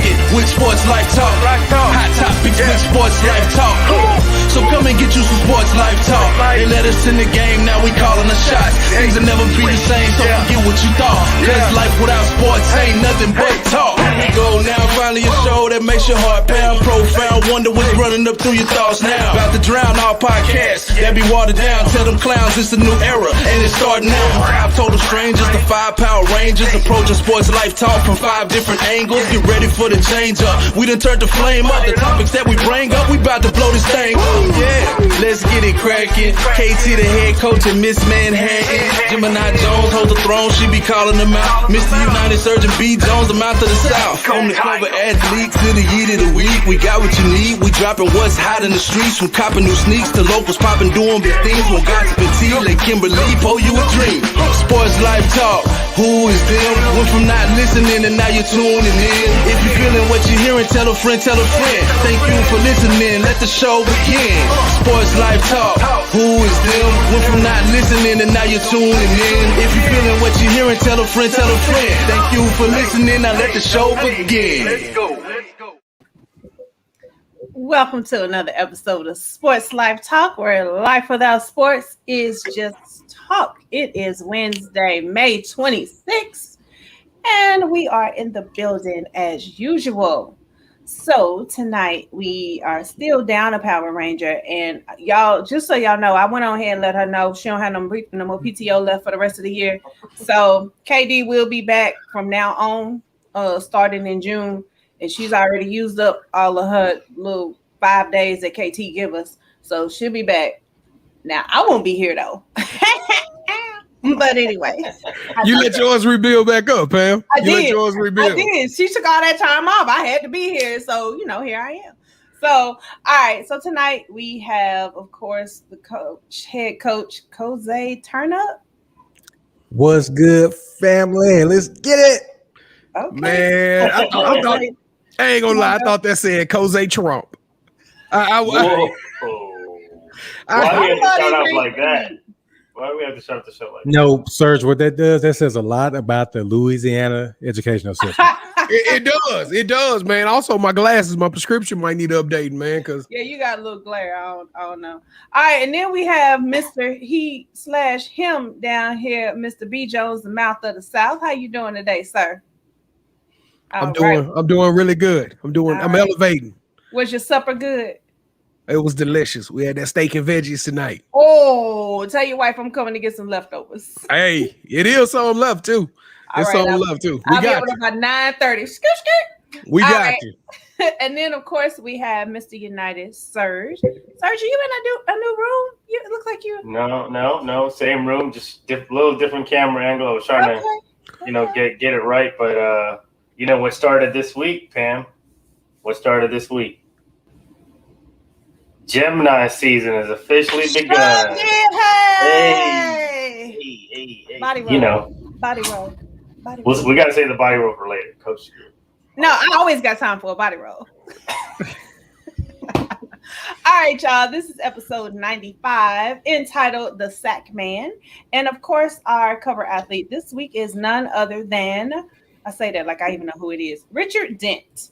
it with Sports Life Talk. Hot topics with Sports Life Talk. So come and get you some Sports Life Talk. They let us in the game, now we calling the shots. Things will never be the same, so forget what you thought. Cause life without sports ain't nothing but talk. Here we go now, finally a show that makes your heart pound. Profound, wonder what's running up through your thoughts now. About to drown all podcasts that be watered down. Tell them clowns it's a new era, and it's starting now. 5 total strangers, the 5 Power Rangers, approaching Sports Life Talk from 5 different angles. Get ready for the change up. We done turned the flame up. The topics that we bring up, we about to blow this thing. Yeah, let's get it cracking. KT the head coach and Miss Manhattan. Gemini Jones holds the throne, she be calling them out. Mr. Younited Surge and B.Jones, I'm out to the south. From the cover athletes to the yeet of the week, we got what you need. We dropping what's hot in the streets, from copping new sneaks to locals popping, doing big things. When gossip and tea, like Kimberly, pour you a dream. Sports Life Talk, who is them? Went from not listening and now you're tuning in. If you're feeling what you're hearing, tell a friend, tell a friend. Thank you for listening, let the show begin. Sports Life Talk, who is them? Went from not listening and now you're tuning in. If you're feeling what you're hearing, tell a friend, tell a friend. Thank you for listening, now let the show begin. Let's go. Welcome to another episode of Sports Life Talk, where life without sports is just talk. It is Wednesday, May 26th, and we are in the building as usual. So tonight we are still down a Power Ranger, and y'all, just so y'all know, I went on here and let her know she don't have no more PTO left for the rest of the year. So KD will be back from now on, starting in June, and she's already used up all of her little 5 days that KT give us. So she'll be back. Now I won't be here though. But anyway, you let yours rebuild back up, Pam. I did. Let yours rebuild. I did. She took all that time off. I had to be here, so here I am. So, all right. So tonight we have, of course, the head coach, Jose Turnup. What's good, family? Let's get it. Okay, man. I ain't gonna lie. I thought that said Jose Trump. Why do we have to start off like that? Why do we have to start the show like that? No, Serge, what that does, that says a lot about the Louisiana educational system. It does, man. Also, my glasses, my prescription might need updating, man. Cause yeah, you got a little glare. I don't know. All right, and then we have Mr. He/him down here, Mr. B.Jones, the mouth of the South. How you doing today, sir? I'm doing really good. I'm elevating. Was your supper good? It was delicious. We had that steak and veggies tonight. Oh, tell your wife I'm coming to get some leftovers. Hey, it is something left too. It's something left too. I'll be able to about 9:30. We got you. And then of course we have Mr. Younited Surge. Surge, are you in a new room? You look like you. No, same room, just little different camera angle. I was trying to, get it right, but what started this week, Pam? What started this week? Gemini season has officially begun. Hey. Body roll. Body roll. We got to say the body roll for later, Coach. No, I always got time for a body roll. All right, y'all. This is episode 95, entitled "The Sackman," and of course, our cover athlete this week is none other than, I say that like I even know who it is, Richard Dent.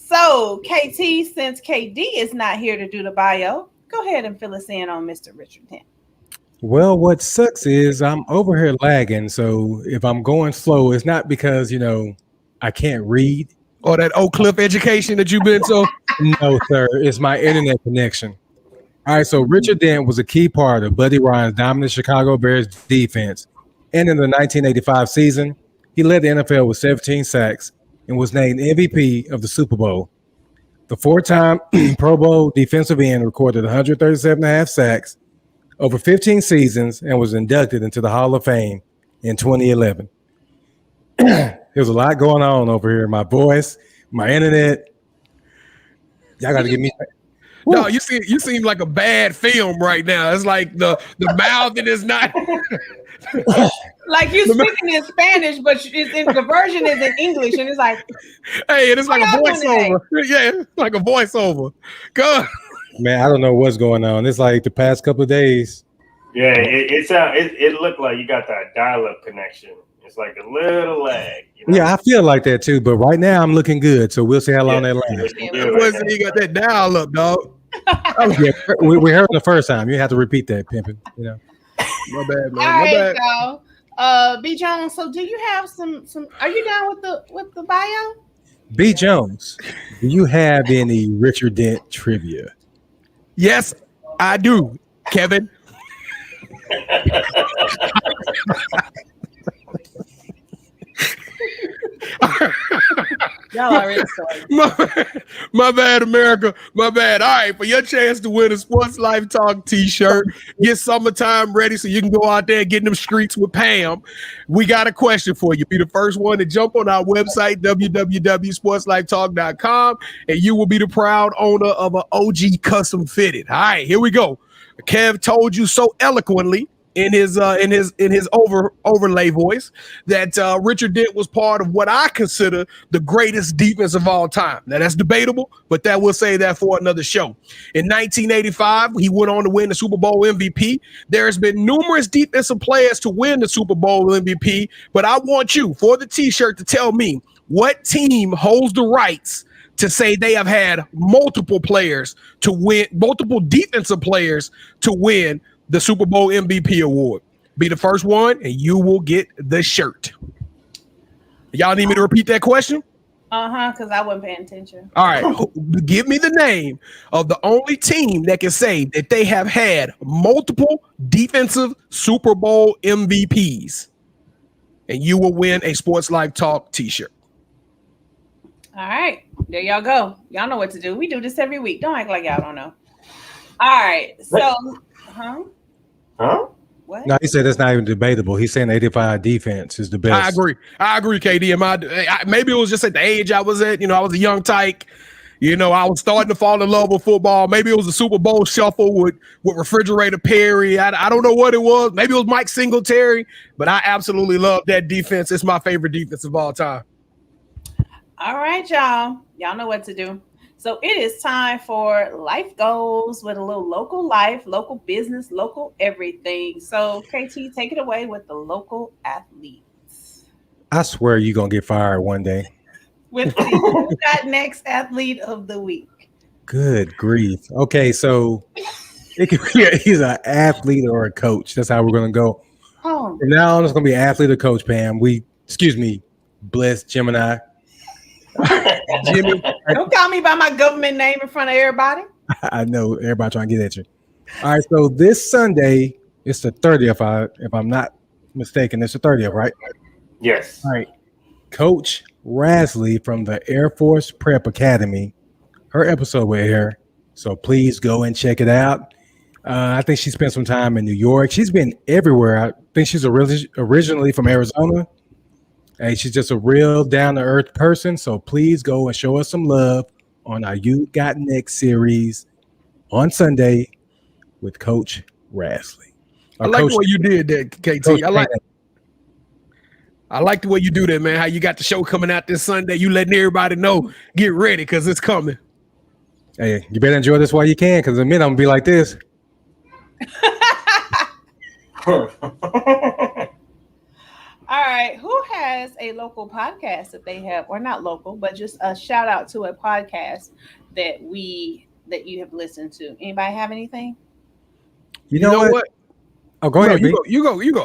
So, KT, since KD is not here to do the bio, go ahead and fill us in on Mr. Richard Dent. Well, what sucks is I'm over here lagging. So if I'm going slow, it's not because, I can't read. Or that Oak Cliff education that you've been so. No, sir. It's my internet connection. All right. So Richard Dent was a key part of Buddy Ryan's dominant Chicago Bears defense. And in the 1985 season, he led the NFL with 17 sacks and was named MVP of the Super Bowl. The 4-time Pro Bowl defensive end recorded 137.5 sacks over 15 seasons and was inducted into the Hall of Fame in 2011. There's a lot going on over here. My voice, my internet. Y'all got to give me. No, you seem like a bad film right now. It's like the mouth that is not. Like you speaking in Spanish, but the version is in English, and it's like, hey, it is like a voiceover. Yeah, it's like a voiceover. Go, man. I don't know what's going on. It's like the past couple of days. Yeah, it looked like you got that dial-up connection It's like a little lag. You know? Yeah, I feel like that too. But right now I'm looking good, so we'll see how long that lasts. You got that dial up, dog. Yeah, we heard it the first time. You have to repeat that, pimping. You know. My bad, man. All My right, bad. so B.Jones, so do you have some are you down with the bio? B.Jones, do you have any Richard Dent trivia? Yes, I do, Kevin. Y'all already started. My bad, America. My bad. All right, for your chance to win a Sports Life Talk t-shirt, get summertime ready so you can go out there and get in them streets with Pam. We got a question for you. Be the first one to jump on our website, www.sportslifetalk.com, and you will be the proud owner of an OG custom fitted. All right, here we go. Kev told you so eloquently in his overlay voice that Richard Dent was part of what I consider the greatest defense of all time. Now that's debatable, but that we'll say that for another show. In 1985, he went on to win the Super Bowl MVP. There's been numerous defensive players to win the Super Bowl MVP, but I want you for the t-shirt to tell me what team holds the rights to say they have had multiple players to win, multiple defensive players to win the Super Bowl MVP award. Be the first one and you will get the shirt. Y'all need me to repeat that question? Because I wasn't paying attention. All right. Give me the name of the only team that can say that they have had multiple defensive Super Bowl MVPs. And you will win a Sports Life Talk t-shirt. All right. There y'all go. Y'all know what to do. We do this every week. Don't act like y'all don't know. All right. So, Huh? What? No, he said that's not even debatable. He's saying 85 defense is the best. I agree, KD. Maybe it was just at the age I was at. You know, I was a young tyke. You know, I was starting to fall in love with football. Maybe it was a Super Bowl shuffle with Refrigerator Perry. I don't know what it was. Maybe it was Mike Singletary. But I absolutely love that defense. It's my favorite defense of all time. All right, y'all. Y'all know what to do. So it is time for life goals with a little local life, local business, local everything. So KT, take it away with the local athletes. I swear you're going to get fired one day. With the got next athlete of the week. Good grief. Okay, so it can be he's an athlete or a coach. That's how we're going to go. Oh. From now on, it's going to be athlete or coach, Pam. Bless Gemini. Jimmy. Don't call me by my government name in front of everybody. I know everybody trying to get at you. All right, so this Sunday, it's the 30th. If I'm not mistaken, it's the 30th, right? Yes. All right. Coach Rasley from the Air Force Prep Academy, her episode will air, so please go and check it out. I think she spent some time in New York. She's been everywhere. I think she's originally from Arizona. Hey, she's just a real down-to-earth person, so please go and show us some love on our You Got Next series on Sunday with Coach Rasley. I like the way you did that, KT. I like the way you do that, man. How you got the show coming out this Sunday. You letting everybody know, get ready, because it's coming. Hey, you better enjoy this while you can, because in a minute I'm going to be like this. All right. Who has a local podcast that they have, or not local, but just a shout out to a podcast that you have listened to? Anybody have anything? You know what? Oh, go ahead. You go. You go. No, you go.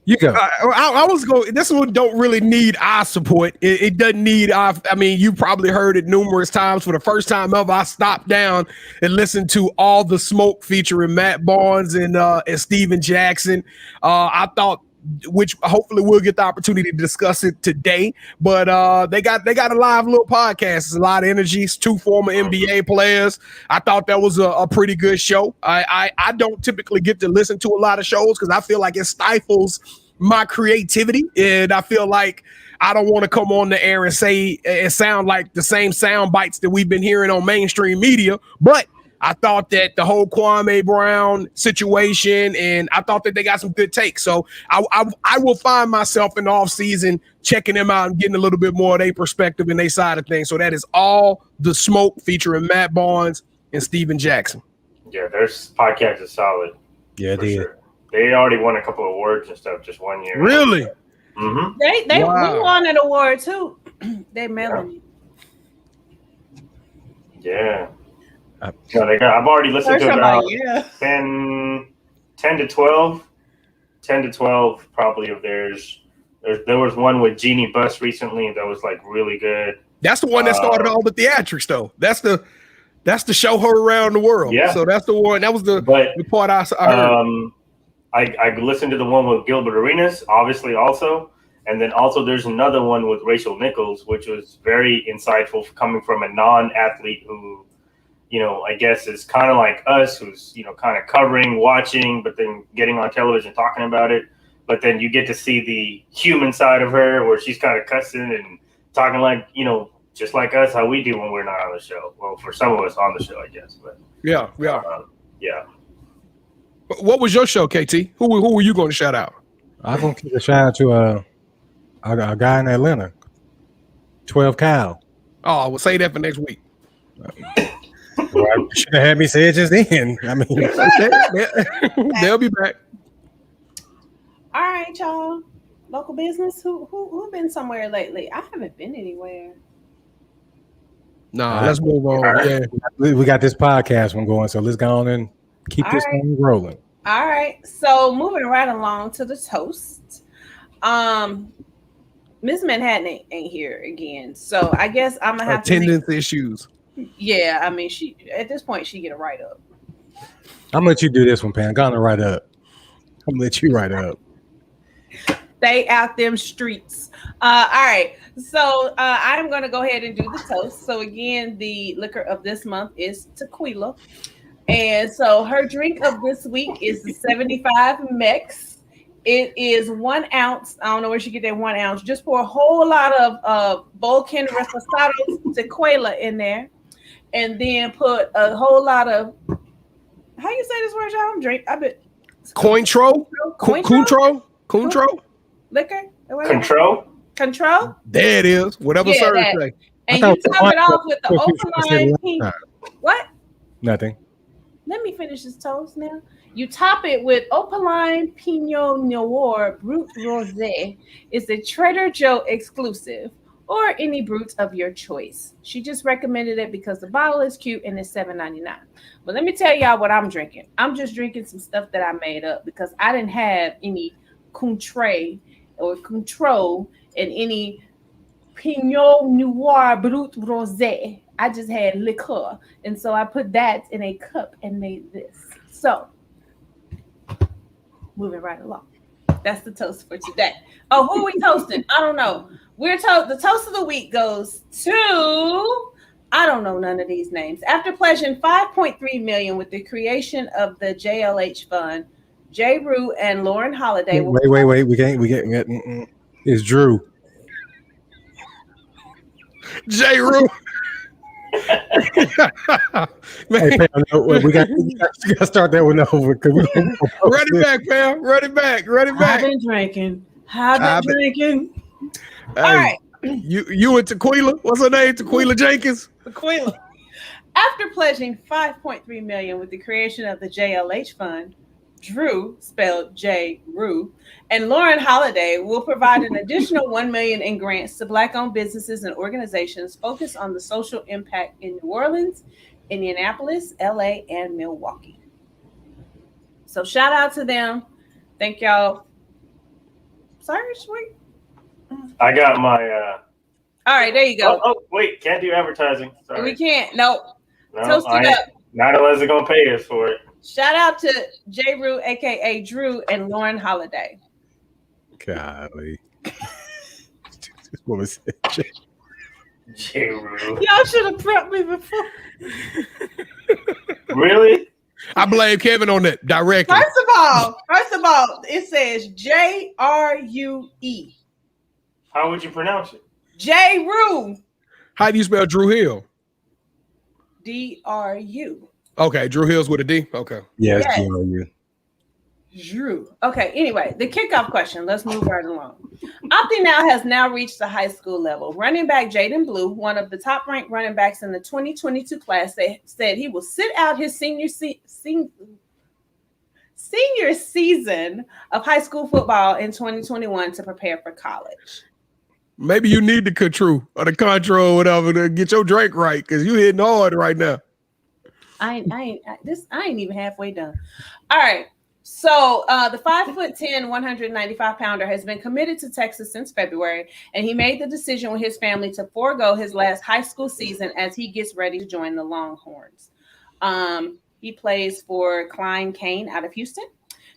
You go. I was going. This one don't really need our support. It doesn't need our. I mean, you probably heard it numerous times. For the first time ever, I stopped down and listened to All the Smoke featuring Matt Barnes and Steven Jackson. I thought, which hopefully we'll get the opportunity to discuss it today. But they got a live little podcast. It's a lot of energy. It's two former NBA players. I thought that was a pretty good show. I don't typically get to listen to a lot of shows because I feel like it stifles my creativity, and I feel like I don't want to come on the air and say and sound like the same sound bites that we've been hearing on mainstream media. But I thought that the whole Kwame Brown situation, and I thought that they got some good takes. So I will find myself in the off season checking them out and getting a little bit more of their perspective and their side of things. So that is All the Smoke featuring Matt Barnes and Steven Jackson. Yeah, their podcast is solid. Yeah, it is. Sure. They already won a couple of awards and stuff just 1 year. Really? Mm-hmm. They we won an award too. They Melanie. Yeah. No, I've already listened to about 10 to 12. 10 to 12 probably of theirs. There was one with Jeannie Buss recently that was like really good. That's the one that started all the theatrics, though. That's the show her around the world. Yeah. So that's the one. That was the part I heard. I listened to the one with Gilbert Arenas, obviously also. And then also there's another one with Rachel Nichols, which was very insightful coming from a non-athlete who, I guess is kind of like us, who's, kind of covering, watching, but then getting on television, talking about it. But then you get to see the human side of her where she's kind of cussing and talking like, just like us, how we do when we're not on the show. Well, for some of us on the show, I guess. But yeah. Yeah. What was your show, KT? Who were you going to shout out? I'm going to give a shout out to a guy in Atlanta, 12 Cal. Oh, we'll say that for next week. Well, you should have had me say it just then. I mean, they'll be back. All right, y'all. Local business. Who been somewhere lately? I haven't been anywhere. Nah, let's move on. Yeah, we got this podcast one going, so let's go on and keep this one rolling. All right. So moving right along to the toast. Miss Manhattan ain't here again, so I guess I'm gonna have attendance issues. Yeah, I mean, she at this point she get a write up. I'm gonna let you do this one, Pam. Go on and write up. I'm gonna let you write up. Stay out them streets. All right. So I'm going to go ahead and do the toast. So again, the liquor of this month is tequila. And so her drink of this week is the 75 Mex. It is 1 ounce. I don't know where she get that 1 ounce. Just pour a whole lot of Volcan Reposados tequila in there. And then put a whole lot of, how you say this word, y'all? Drink. I bet. Cointreau? Liquor? Control? There it is. Whatever Surge say. And you top it off with the Opaline pink. What? Nothing. Let me finish this toast now. You top it with Opaline Pinot Noir Brut Rosé. It's a Trader Joe exclusive or any Brut of your choice. She just recommended it because the bottle is cute and it's $7.99. But let me tell y'all what I'm drinking. I'm just drinking some stuff that I made up because I didn't have any Cointreau or Control and any Pinot Noir Brut Rosé. I just had liqueur. And so I put that in a cup and made this. So, moving right along. That's the toast for today. Oh, who are we toasting? I don't know. The toast of the week goes to, I don't know none of these names. After pledging $5.3 million with the creation of the JLH Fund, J. Rue and Lauren Holiday. Wait. We can't. It's Drew. J. Rue. Hey, Pam, we got to start that one over. Run it back, Pam. Run it back. I've been drinking. All right. You and Tequila. What's her name? Tequila Jenkins. Tequila. After pledging $5.3 million with the creation of the JLH Fund, Drew, spelled J. Rue, and Lauren Holiday will provide an additional $1 million in grants to Black-owned businesses and organizations focused on the social impact in New Orleans, Indianapolis, LA, and Milwaukee. So shout out to them. Thank y'all. Sorry, sweet. I got my. All right, there you go. Oh, wait, can't do advertising. Sorry. We can't. No, toast it up. Not unless they're gonna pay us for it. Shout out to J. Rue, aka Drew, and Lauren Holiday. Golly. This woman said J. Rue. Y'all should have prepped me before. Really? I blame Kevin on that directly. First of all, it says J-R-U-E. How would you pronounce it? J. Rue. How do you spell Drew Hill? D-R-U. Okay, Drew Hill's with a D. Okay. Yes. Drew. Okay, anyway, the kickoff question. Let's move right along. Opting Out has now reached the high school level. Running back Jaden Blue, one of the top-ranked running backs in the 2022 class, said he will sit out his senior senior season of high school football in 2021 to prepare for college. Maybe you need the control or the control or whatever to get your drink right because you hitting hard right now. I ain't even halfway done. All right. So the 5'10", 195 pounder has been committed to Texas since February, and he made the decision with his family to forego his last high school season as he gets ready to join the Longhorns. He plays for Klein Kane out of Houston.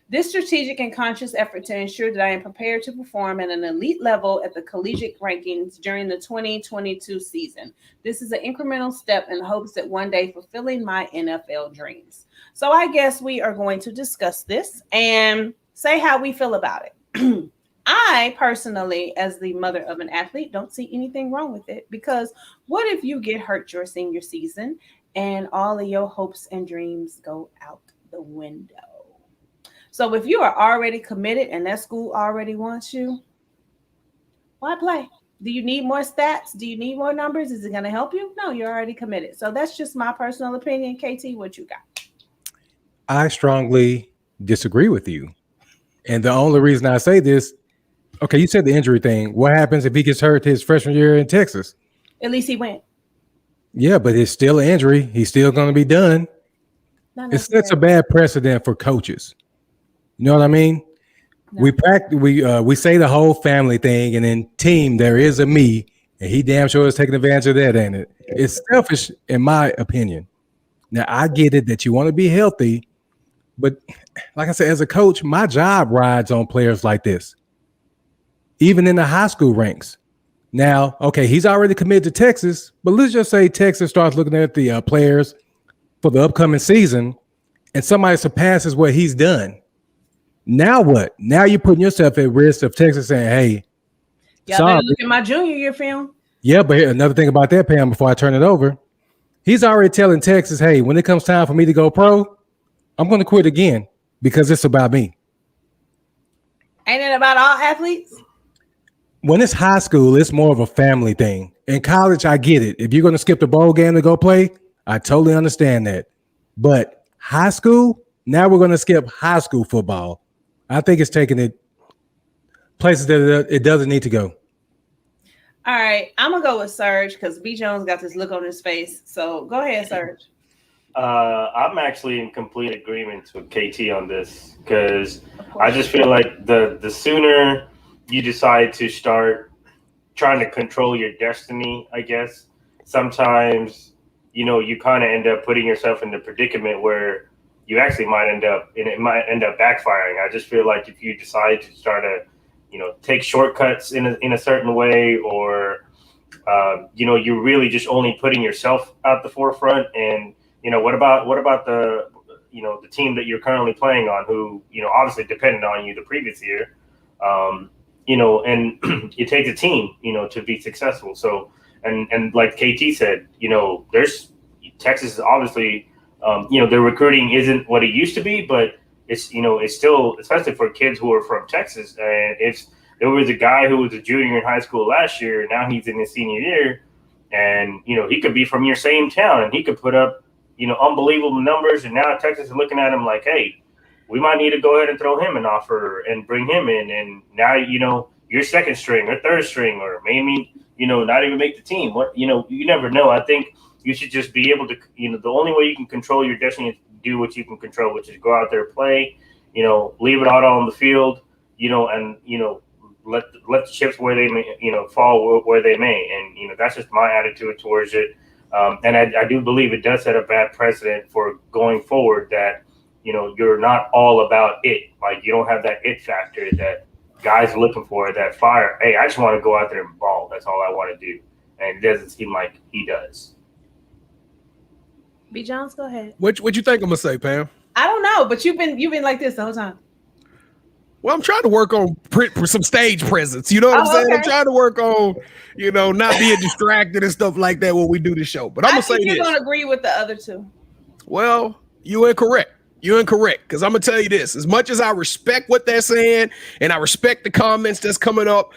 This strategic and conscious effort to ensure that I am prepared to perform at an elite level at the collegiate rankings during the 2022 season. This is an incremental step in hopes that one day fulfilling my NFL dreams. So I guess we are going to discuss this and say how we feel about it. I personally, as the mother of an athlete, don't see anything wrong with it because what if you get hurt your senior season and all of your hopes and dreams go out the window? So if you are already committed and that school already wants you, why play? Do you need more stats? Do you need more numbers? Is it going to help you? No, you're already committed. So that's just my personal opinion. KT, what you got? I strongly disagree with you. And the only reason I say this, okay, you said the injury thing. What happens if he gets hurt his freshman year in Texas? At least he went. Yeah, but it's still an injury. He's still going to be done. It sets a bad precedent for coaches. You know what I mean? No. We say the whole family thing, and then team, there is a me, and he damn sure is taking advantage of that, ain't it? It's selfish, in my opinion. Now, I get it that you want to be healthy, but like I said, as a coach, my job rides on players like this, even in the high school ranks. Now, okay, he's already committed to Texas, but let's just say Texas starts looking at the players for the upcoming season, and somebody surpasses what he's done. Now what? Now you're putting yourself at risk of Texas saying, hey, y'all better look at my junior year film. Yeah, but another thing about that, Pam, before I turn it over, he's already telling Texas, hey, when it comes time for me to go pro, I'm going to quit again because it's about me. Ain't it about all athletes? When it's high school, it's more of a family thing. In college, I get it. If you're going to skip the bowl game to go play, I totally understand that. But high school, now we're going to skip high school football. I think it's taking it places that it doesn't need to go. All right, I'm going to go with Surge because B.Jones got this look on his face. So go ahead, Surge. I'm actually in complete agreement with KT on this because I just feel like the sooner you decide to start trying to control your destiny, I guess, sometimes, you kind of end up putting yourself in the predicament where you actually might end up, and it might end up backfiring. I just feel like if you decide to start to, take shortcuts in a certain way, or, you're really just only putting yourself out the forefront. And, what about the, the team that you're currently playing on who, obviously depended on you the previous year, and it takes a team, to be successful. So, and like KT said, there's Texas is obviously, their recruiting isn't what it used to be, but it's still, especially for kids who are from Texas. And if there was a guy who was a junior in high school last year, now he's in his senior year, and he could be from your same town, and he could put up unbelievable numbers. And now Texas is looking at him like, hey, we might need to go ahead and throw him an offer and bring him in. And now you're second string or third string, or maybe not even make the team. What you never know. I think you should just be able to, the only way you can control your destiny is do what you can control, which is go out there, play, leave it all on the field, and, let the chips where they may, fall where they may. And, that's just my attitude towards it. And I do believe it does set a bad precedent for going forward that, you're not all about it. Like, you don't have that it factor that guys are looking for, that fire. Hey, I just want to go out there and ball. That's all I want to do. And it doesn't seem like he does. B.Jones, go ahead. What you think I'm gonna say, Pam? I don't know, but you've been like this the whole time. Well, I'm trying to work on some stage presence. You know what I'm saying? Okay. I'm trying to work on, not being distracted and stuff like that when we do the show. But I'm gonna say you're this. Gonna agree with the other two. Well, you're incorrect. You're incorrect, because I'm gonna tell you this: as much as I respect what they're saying and I respect the comments that's coming up,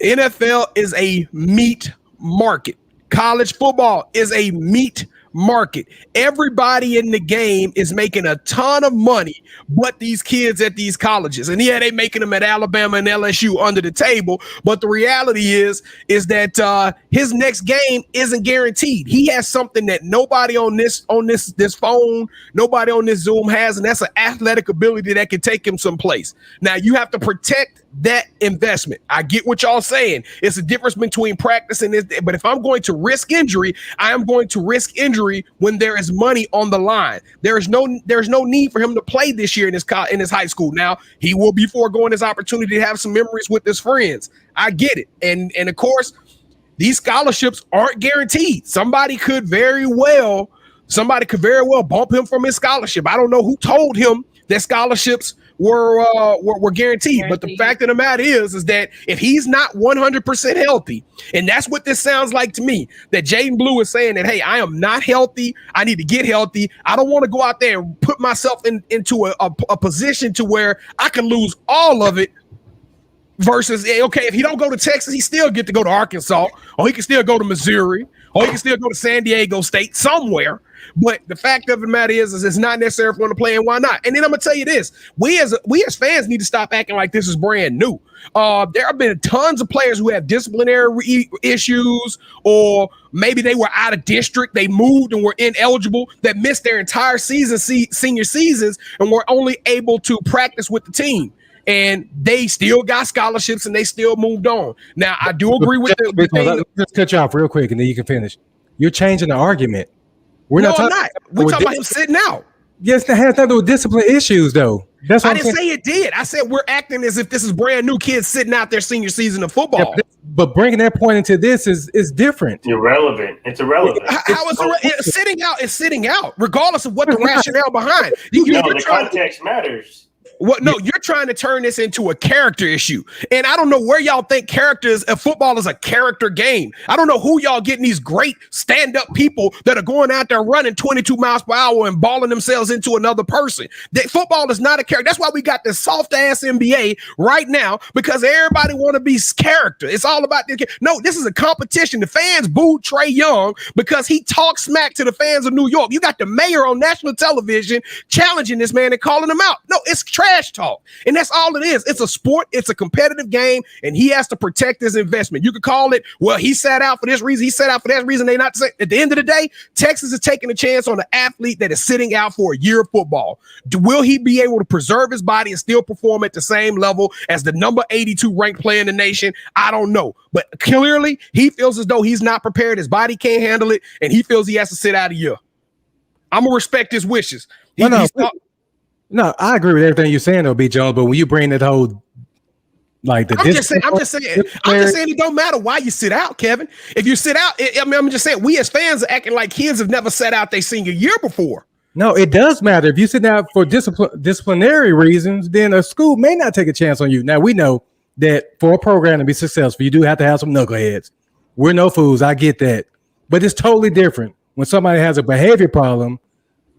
NFL is a meat market. College football is a meat market. Everybody in the game is making a ton of money, but these kids at these colleges. And yeah, they making them at Alabama and LSU under the table. But the reality is that his next game isn't guaranteed. He has something that nobody on this phone, nobody on this Zoom has, and that's an athletic ability that can take him someplace. Now you have to protect that investment. I get what y'all saying. It's a difference between practice and this, but if I'm going to risk injury, I am going to risk injury when there is money on the line. There's no need for him to play this year in his high school. Now he will be foregoing his opportunity to have some memories with his friends. I get it, and of course, these scholarships aren't guaranteed. Somebody could very well bump him from his scholarship. I don't know who told him that scholarships were guaranteed. But the fact of the matter is that if he's not 100% healthy, and that's what this sounds like to me, that Jaden Blue is saying that, hey, I am not healthy. I need to get healthy. I don't want to go out there and put myself into a position to where I can lose all of it. Versus, okay, if he don't go to Texas, he still get to go to Arkansas, or he can still go to Missouri, or he can still go to San Diego State somewhere. But the fact of the matter is it's not necessary for him to play, and why not? And then I'm gonna tell you this: we as fans need to stop acting like this is brand new. There have been tons of players who have disciplinary issues, or maybe they were out of district, they moved and were ineligible, that missed their entire senior seasons, and were only able to practice with the team. And they still got scholarships and they still moved on. Now, I do agree with the thing. Let's cut you off real quick and then you can finish. You're changing the argument. We're talking about him sitting out. Yes, that has nothing to do with discipline issues, though. That's what I didn't say it did. I said we're acting as if this is brand new kids sitting out their senior season of football. Yeah, but bringing that point into this is different. Irrelevant. It's irrelevant. How is it sitting out? Is sitting out, regardless of what the rationale behind. The context matters. No, you're trying to turn this into a character issue. And I don't know where y'all think football is a character game. I don't know who y'all getting these great stand-up people that are going out there running 22 miles per hour and balling themselves into another person. Football is not a character. That's why we got this soft-ass NBA right now, because everybody want to be character. It's all about this. No, this is a competition. The fans booed Trae Young because he talked smack to the fans of New York. You got the mayor on national television challenging this man and calling him out. No, it's trash talk, and that's all it is. It's a sport, it's a competitive game, and he has to protect his investment. You could call it, well, he sat out for this reason, he sat out for that reason. They not say. At the end of the day, Texas is taking a chance on an athlete that is sitting out for a year of football. Will he be able to preserve his body and still perform at the same level as the number 82 ranked player in the nation? I don't know, but clearly he feels as though he's not prepared. His body can't handle it, and he feels he has to sit out a year. I'm gonna respect his wishes. No, I agree with everything you're saying, though, B.Jones. But when you bring that whole, I'm just saying, it don't matter why you sit out, Kevin. If you sit out, I'm just saying, we as fans are acting like kids have never sat out their senior year before. No, it does matter. If you sit out for disciplinary reasons, then a school may not take a chance on you. Now, we know that for a program to be successful, you do have to have some knuckleheads. We're no fools. I get that. But it's totally different when somebody has a behavior problem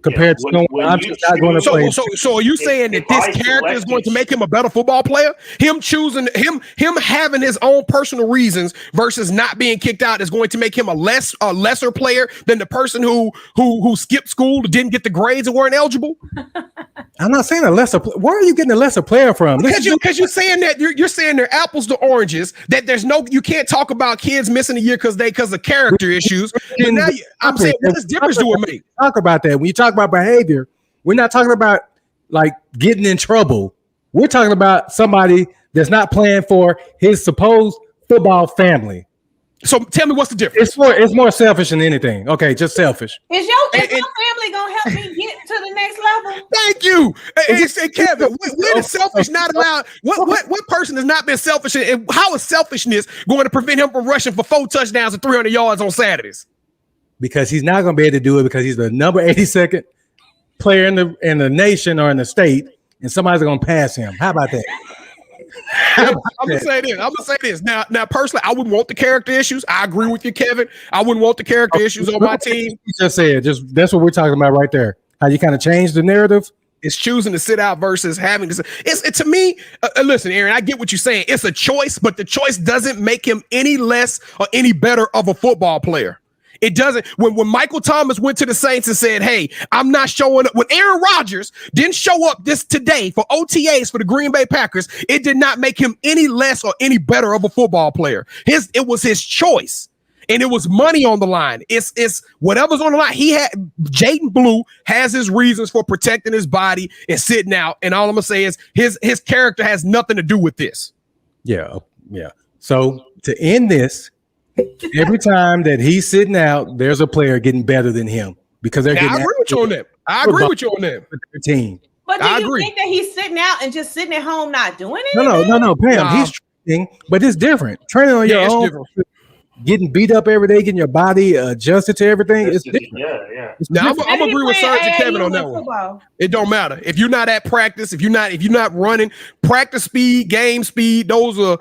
compared to someone I'm just not going to play. So are you saying that this character is going to make him a better football player? Him choosing him having his own personal reasons versus not being kicked out is going to make him a lesser player than the person who skipped school, didn't get the grades, and weren't eligible? I'm not saying a lesser. Where are you getting a lesser player from? Because you're saying that you're saying they're apples to oranges. That you can't talk about kids missing a year because of character issues. But now I'm saying, what does difference do it make? Talk about that when you talk about behavior. We're not talking about like getting in trouble. We're talking about somebody that's not playing for his supposed football family. So tell me, what's the difference? It's more selfish than anything. Okay, just selfish. Is your family gonna help me get to the next level? Thank you. Hey, Kevin, when is selfish not allowed? What person has not been selfish, and how is selfishness going to prevent him from rushing for 4 touchdowns and 300 yards on Saturdays? Because he's not going to be able to do it because he's the number 82nd player in the nation or in the state, and somebody's going to pass him. How about that? I'm gonna say this. Now, personally, I wouldn't want the character issues. I agree with you, Kevin. I wouldn't want the character issues on my team. You just said, that's what we're talking about right there. How you kind of change the narrative. It's choosing to sit out versus having to. To me. Listen, Aaron, I get what you're saying. It's a choice, but the choice doesn't make him any less or any better of a football player. It doesn't. When Michael Thomas went to the Saints and said, "Hey, I'm not showing up," when Aaron Rodgers didn't show up today for OTAs for the Green Bay Packers, it did not make him any less or any better of a football player. It was his choice, and it was money on the line. It's whatever's on the line. Jaden Blue has his reasons for protecting his body and sitting out, and all I'm gonna say is his character has nothing to do with this. Yeah. So to end this. Every time that he's sitting out, there's a player getting better than him because they're getting. I agree with you on that. I agree with you on that. Team. But do you think that he's sitting out and just sitting at home not doing anything? No, Pam. He's training, but it's different. Training on your own, getting beat up every day, getting your body adjusted to everything. It's different. Yeah. Now I'm agree with Serge and Kevin on that one. It don't matter if you're not at practice, if you're not running practice speed, game speed. Those are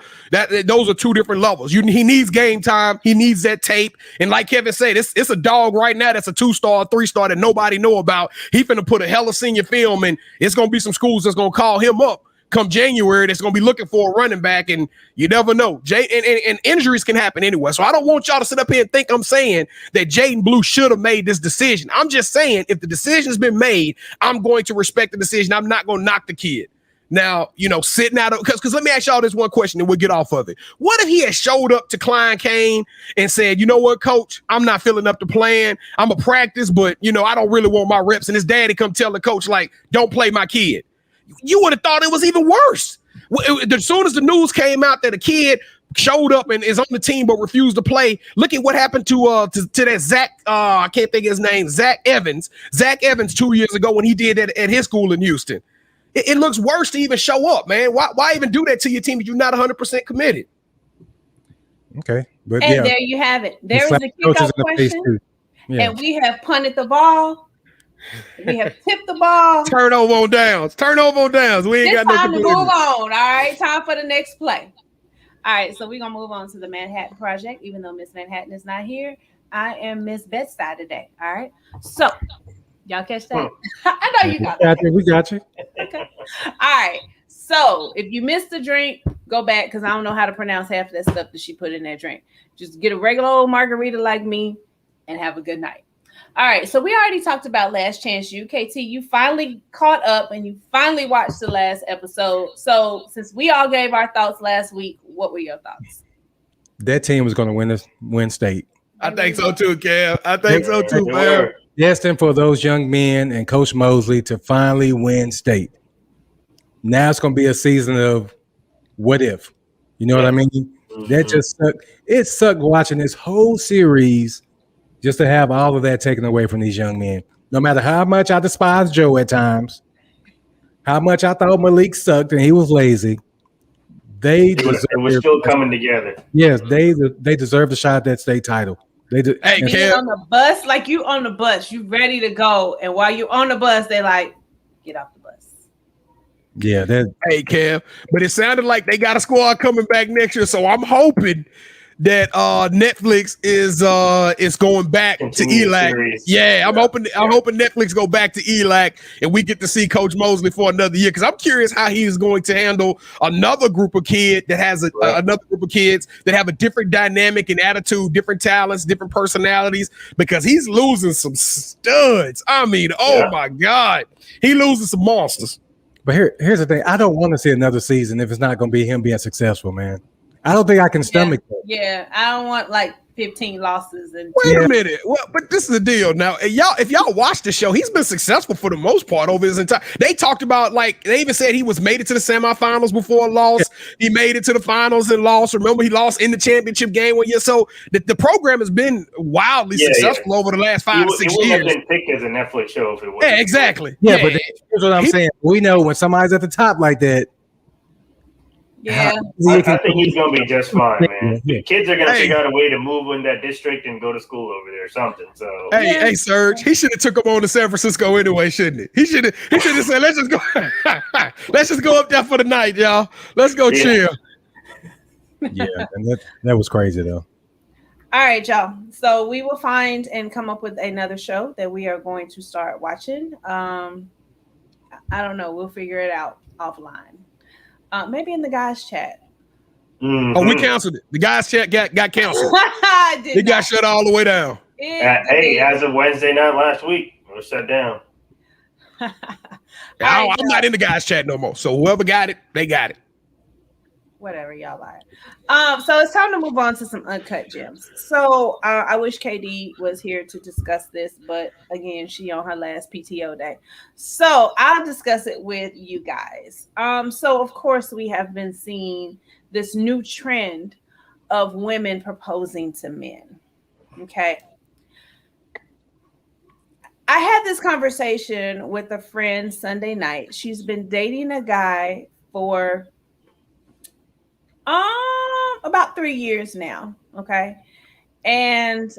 two different levels. He needs game time. He needs that tape. And like Kevin said, it's a dog right now that's a 2-star, 3-star that nobody know about. He finna put a hella senior film, and it's gonna be some schools that's gonna call him up come January that's going to be looking for a running back, and you never know. And injuries can happen anyway. So I don't want y'all to sit up here and think I'm saying that Jaden Blue should have made this decision. I'm just saying if the decision's been made, I'm going to respect the decision. I'm not going to knock the kid. Now, sitting out because let me ask y'all this one question and we'll get off of it. What if he had showed up to Klein Kane and said, "You know what, coach, I'm not filling up the plan. I'm a practice, but I don't really want my reps." And his daddy come tell the coach, like, "Don't play my kid." You would have thought it was even worse. As soon as the news came out that a kid showed up and is on the team but refused to play, look at what happened to that Zach. I can't think of his name. Zach Evans 2 years ago when he did that at his school in Houston. It looks worse to even show up, man. Why even do that to your team if you're not 100% committed? Okay, but and there you have it. There is the kickoff question, and we have punted the ball. We have tipped the ball. Turnover on downs. We ain't got no time to move on. All right, time for the next play. All right, so we're gonna move on to the Manhattan Project. Even though Miss Manhattan is not here, I am Miss Bedside today. All right, so y'all catch that? I know you got it. We got you. Okay. All right. So if you missed the drink, go back because I don't know how to pronounce half of that stuff that she put in that drink. Just get a regular old margarita like me and have a good night. All right, so we already talked about Last Chance U. KT, you finally caught up and you finally watched the last episode. So since we all gave our thoughts last week, what were your thoughts? That team was going to win state. I think so too, Kev. I think so too, man. Destined for those young men and Coach Mosley to finally win state. Now it's going to be a season of what if. You know what I mean? Mm-hmm. That just sucked. It sucked watching this whole series just to have all of that taken away from these young men. No matter how much I despised Joe at times, how much I thought Malik sucked and he was lazy, it was still coming together. Yes, they deserve the shot at that state title. Hey, Kev. On the bus, like you on the bus, you ready to go, and while you on the bus, they like, get off the bus. Yeah, hey, Kev, but it sounded like they got a squad coming back next year, so I'm hoping that Netflix is going back to ELAC. Series. Yeah, I'm hoping Netflix go back to ELAC and we get to see Coach Mosley for another year because I'm curious how he is going to handle another group of kids that has another group of kids that have a different dynamic and attitude, different talents, different personalities because he's losing some studs. I mean, my God, he losing some monsters. But here's the thing: I don't want to see another season if it's not going to be him being successful, man. I don't think I can stomach that. Yeah, I don't want like 15 losses. And wait a minute. Well, but this is the deal. Now, if y'all watch the show, he's been successful for the most part over his entire. They talked about they even said he made it to the semifinals before a loss. Yeah. He made it to the finals and lost. Remember, he lost in the championship game 1 year. So the program has been wildly successful over the last 5 or 6 years. It wouldn't have been picked as a Netflix show if it was. Yeah, exactly. Yeah, but here's what I'm saying. We know when somebody's at the top like that. Yeah, I think he's gonna be just fine, man. The kids are gonna figure out a way to move in that district and go to school over there or something. So hey, Serge, he should have took him on to San Francisco anyway, shouldn't he? He should have said, let's just go up there for the night, y'all. Let's go chill. Yeah, and that was crazy though. All right, y'all. So we will find and come up with another show that we are going to start watching. I don't know. We'll figure it out offline. Maybe in the guys' chat. Mm-hmm. Oh, we canceled it. The guys' chat got canceled. It got shut all the way down. Hey, as of Wednesday night last week, we're shut down. I'm not in the guys chat no more. So whoever got it, they got it. Whatever, y'all lied. So it's time to move on to some uncut gems. So I wish KD was here to discuss this, but again, she on her last PTO day. So I'll discuss it with you guys. So of course we have been seeing this new trend of women proposing to men. Okay. I had this conversation with a friend Sunday night. She's been dating a guy for about 3 years now. Okay. And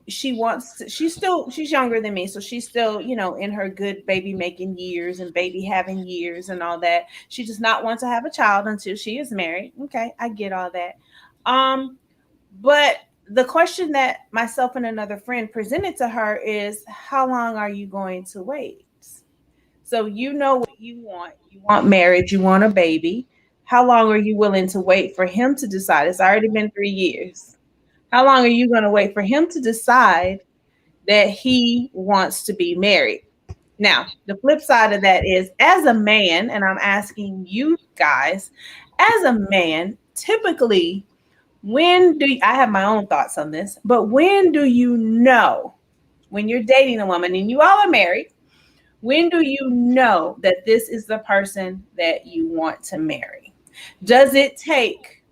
she's younger than me, so she's still, in her good baby making years and baby having years and all that. She does not want to have a child until she is married. Okay, I get all that. But the question that myself and another friend presented to her is, how long are you going to wait? So you know what you want. You want marriage, you want a baby. How long are you willing to wait for him to decide? It's already been 3 years. How long are you going to wait for him to decide that he wants to be married? Now, the flip side of that is, as a man, and I'm asking you guys, as a man, typically, I have my own thoughts on this, but when do you know, when you're dating a woman and you all are married, when do you know that this is the person that you want to marry? Does it take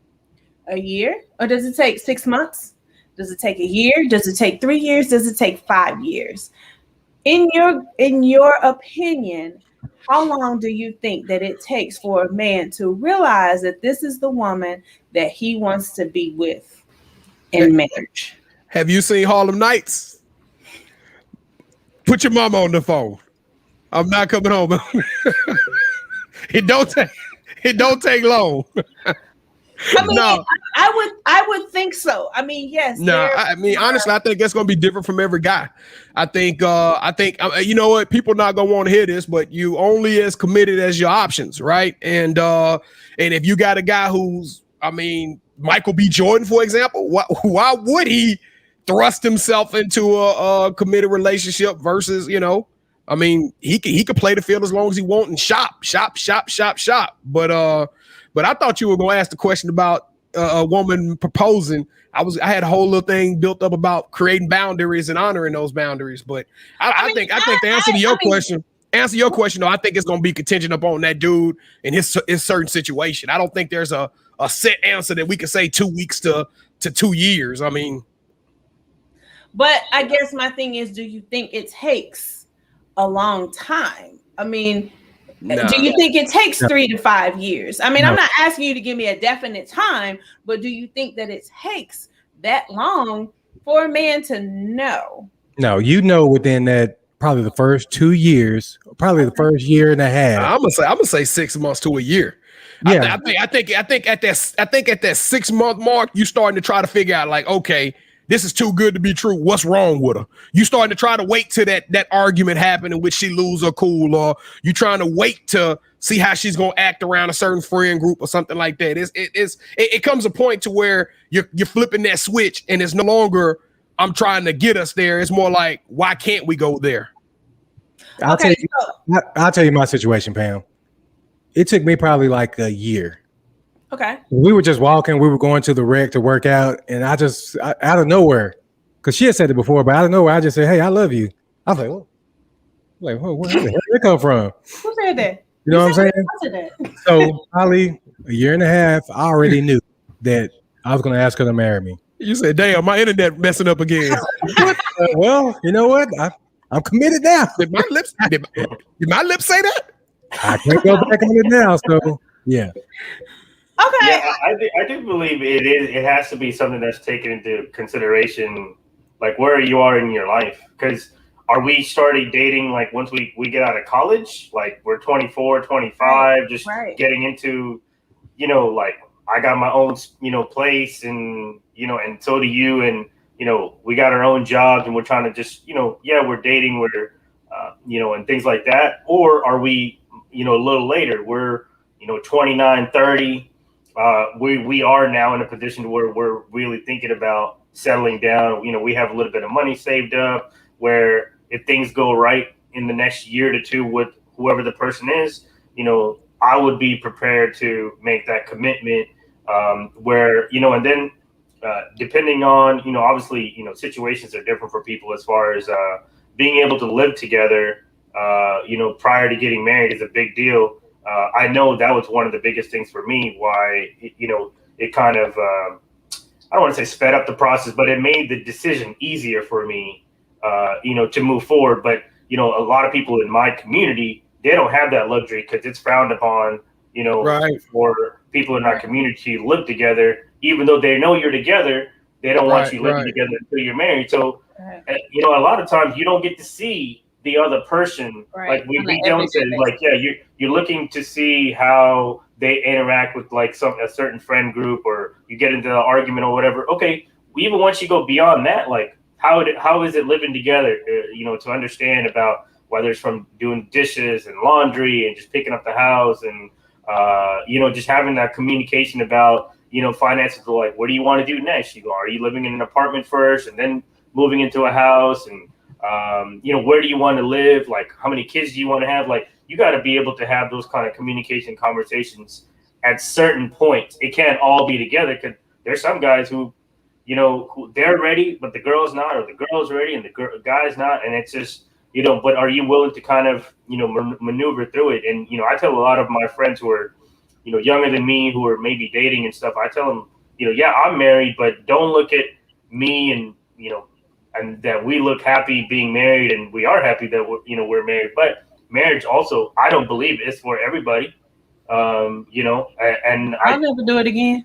a year, or does it take 6 months? Does it take a year? Does it take 3 years? Does it take 5 years? In your opinion, how long do you think that it takes for a man to realize that this is the woman that he wants to be with in marriage? Have you seen Harlem Nights? Put your mama on the phone. I'm not coming home. It don't take long. I mean, no. I would think so. I mean, yes. No, honestly, I think that's going to be different from every guy. I think, you know what? People not going to want to hear this, but you only as committed as your options, right? And if you got a guy who's, Michael B. Jordan, for example, why would he thrust himself into a committed relationship versus, he could play the field as long as he wants and shop. But I thought you were going to ask the question about a woman proposing. I had a whole little thing built up about creating boundaries and honoring those boundaries. But I think the answer to your question, though, I think it's going to be contingent upon that dude and his certain situation. I don't think there's a set answer that we can say 2 weeks to 2 years. But I guess my thing is, do you think it takes a long time? No. Do you think it takes 3 to 5 years? No. I'm not asking you to give me a definite time, but do you think that it takes that long for a man to know? No, within that probably the first 2 years, probably the first year and a half. I'm gonna say 6 months to a year. Yeah, I think at that 6 month mark, you starting to try to figure out, like, okay, this is too good to be true. What's wrong with her? You starting to try to wait till that argument happen in which she lose her cool, or you trying to wait to see how she's gonna act around a certain friend group or something like that. It comes a point to where you're flipping that switch, and it's no longer I'm trying to get us there. It's more like, why can't we go there? I'll tell you my situation, Pam. It took me probably like a year. Okay. We were just walking. We were going to the rec to work out, and I out of nowhere, because she had said it before, but out of nowhere, I just said, "Hey, I love you." I was like, "Whoa." Where the hell did that come from? Who said that? You know what I'm saying? So probably a year and a half, I already knew that I was going to ask her to marry me. You said, "Damn, my internet messing up again." Well, you know what? I'm committed now. Did my lips say that? I can't go back on it now. So yeah. Okay. Yeah, I do believe it is. It has to be something that's taken into consideration, like where you are in your life. Because are we starting dating like once we get out of college? Like we're 24, 25, just getting into, like I got my own, place, and and so do you, and we got our own jobs, and we're trying to just, we're dating, we're, and things like that. Or are we, a little later? We're 29, 30. We are now in a position where we're really thinking about, settling down. You know, we have a little bit of money saved up where if things go right in the next year to two with whoever the person is, you know, I would be prepared to make that commitment where, you know, and then depending on, you know, obviously, you know, situations are different for people as far as being able to live together, you know, prior to getting married is a big deal. I know that was one of the biggest things for me, why, you know, it kind of, I don't want to say sped up the process, but it made the decision easier for me, you know, to move forward. But, you know, a lot of people in my community, they don't have that luxury because it's frowned upon, you know, for people in our community to live together. Even though they know you're together, they don't want you living together until you're married. So, you know, a lot of times you don't get to see the other person. Like B.Jones said, like, yeah, you're looking to see how they interact with like a certain friend group, or you get into an argument or whatever. Okay, even once you go beyond that, like how is it living together? You know, to understand about whether it's from doing dishes and laundry and just picking up the house and you know, just having that communication about, you know, finances. Like, what do you want to do next? You go, are you living in an apartment first and then moving into a house? And you know, where do you want to live? Like, how many kids do you want to have? Like, you got to be able to have those kind of communication conversations at certain points. It can't all be together, because there's some guys who, you know, who they're ready, but the girl's not, or the girl's ready and the guy's not. And it's just, you know, but are you willing to kind of, you know, maneuver through it? And, you know, I tell a lot of my friends who are, you know, younger than me, who are maybe dating and stuff, I tell them, you know, yeah, I'm married, but don't look at me and, you know, and that we look happy being married, and we are happy that we're married. But marriage also, I don't believe it's for everybody. You know, and I'll never do it again.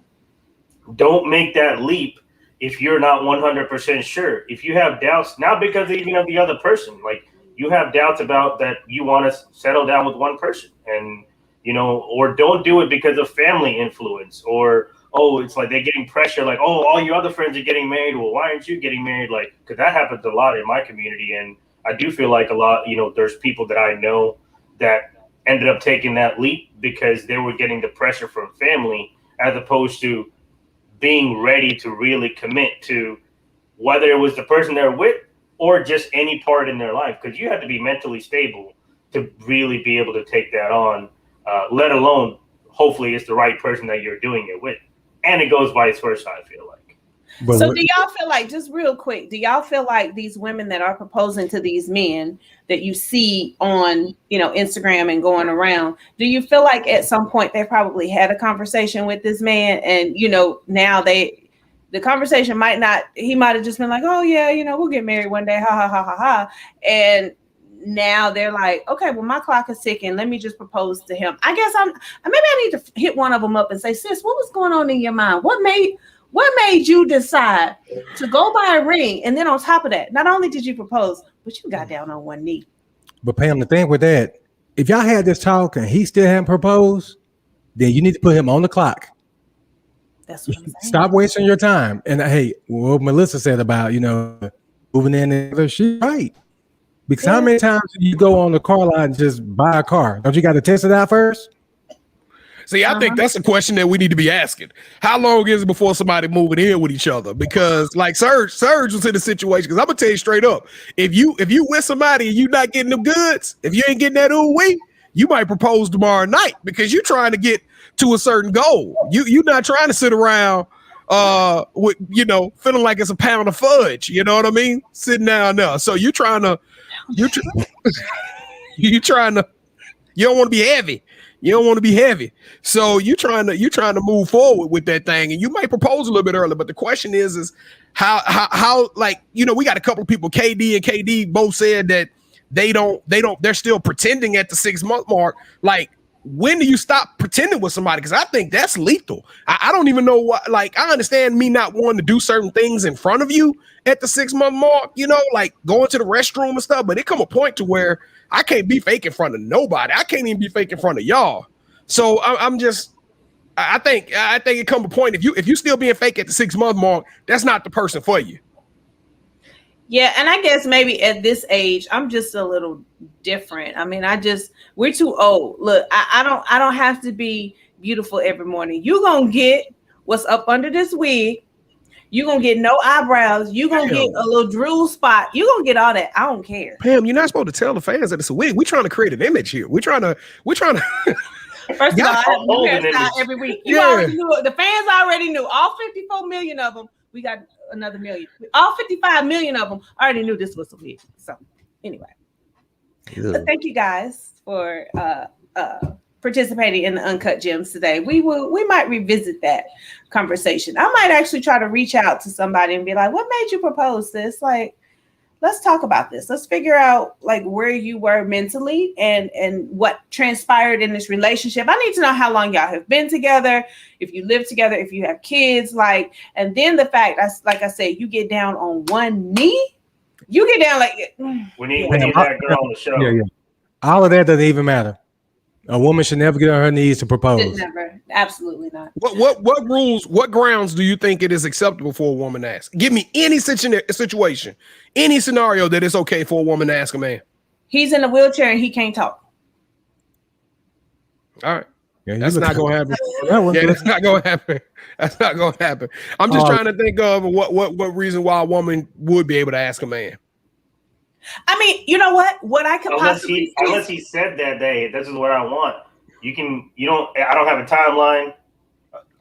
Don't make that leap if you're not 100% sure. If you have doubts, not because even of the other person, like you have doubts about that, you want to settle down with one person, and you know, or don't do it because of family influence, or oh, it's like they're getting pressure, like, oh, all your other friends are getting married. Well, why aren't you getting married? Like, because that happens a lot in my community. And I do feel like a lot, you know, there's people that I know that ended up taking that leap because they were getting the pressure from family, as opposed to being ready to really commit to whether it was the person they're with or just any part in their life. Because you have to be mentally stable to really be able to take that on, let alone hopefully it's the right person that you're doing it with. And it goes vice versa, I feel like. So do y'all feel like, just real quick, do y'all feel like these women that are proposing to these men that you see on, you know, Instagram and going around, do you feel like at some point they probably had a conversation with this man, and, you know, now the conversation he might have just been like, oh yeah, you know, we'll get married one day, ha ha ha ha ha. And now they're like, okay, well, my clock is ticking. Let me just propose to him. I guess maybe I need to hit one of them up and say, sis, what was going on in your mind? What made you decide to go buy a ring? And then on top of that, not only did you propose, but you got down on one knee. But Pam, the thing with that, if y'all had this talk and he still hadn't proposed, then you need to put him on the clock. That's what I'm saying. Stop wasting your time. And hey, what Melissa said about, you know, moving in together, she's right. Because how many times do you go on the car lot and just buy a car? Don't you got to test it out first? See, I think that's a question that we need to be asking. How long is it before somebody moving in with each other? Because like Surge was in a situation, because I'm gonna tell you straight up, if you with somebody and you not getting them goods, if you ain't getting that ooh-wee, you might propose tomorrow night, because you're trying to get to a certain goal. You're not trying to sit around with, you know, feeling like it's a pound of fudge, you know what I mean? Sitting down there. So you don't want to be heavy. You don't want to be heavy. So you're trying to move forward with that thing, and you might propose a little bit early. But the question is how like, you know, we got a couple of people, KD and KD both said that they're still pretending at the 6 month mark. Like, when do you stop pretending with somebody? Because I think that's lethal. I don't even know what, like, I understand me not wanting to do certain things in front of you at the 6 month mark, you know, like going to the restroom and stuff. But it come a point to where I can't be fake in front of nobody. I can't even be fake in front of y'all. So I think it come a point, if you still being fake at the 6 month mark, that's not the person for you. Yeah, and I guess maybe at this age, I'm just a little different. I mean, we're too old. Look, I don't have to be beautiful every morning. You're gonna get what's up under this wig. You're going to get no eyebrows. You're going to get a little drool spot. You're going to get all that. I don't care. Pam, you're not supposed to tell the fans that it's a wig. We're trying to create an image here. We're trying to. First of all, I have new hairstyle every week. You already knew. The fans already knew. All 54 million of them. We got another million. All 55 million of them already knew this was a wig. So anyway, but thank you guys for participating in the Uncut Gems today. We might revisit that conversation. I might actually try to reach out to somebody and be like, "What made you propose this?" Like, let's talk about this. Let's figure out like where you were mentally and what transpired in this relationship. I need to know how long y'all have been together, if you live together, if you have kids, like, and then the fact that's like I said, you get down on one knee, you get down like we need that girl on the show. Yeah. All of that doesn't even matter. A woman should never get on her knees to propose. Never, absolutely not. What rules, what grounds do you think it is acceptable for a woman to ask? Give me any situation, any scenario that it's okay for a woman to ask a man. He's in a wheelchair and he can't talk. All right. Yeah, that's not gonna happen. That's not gonna happen. That's not gonna happen. I'm just trying to think of what reason why a woman would be able to ask a man. I mean, you know what? What I could unless he said that day, this is what I want. I don't have a timeline.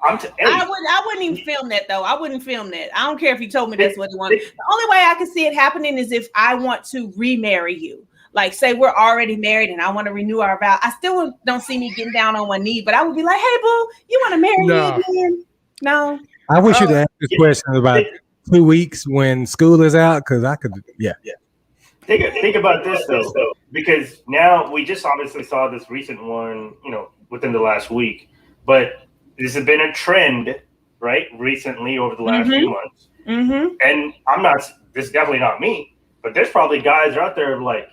I wouldn't even film that though. I wouldn't film that. I don't care if he told me that's what he wanted. The only way I could see it happening is if I want to remarry you. Like, say we're already married and I want to renew our vow. I still don't see me getting down on one knee, but I would be like, "Hey, boo, you want to marry me again?" No. I wish you'd ask this question about 2 weeks when school is out, because I could. Yeah. Think about this though, because now we just obviously saw this recent one, within the last week, but this has been a trend, right? Recently over the last few months, and this is definitely not me, but there's probably guys out there like,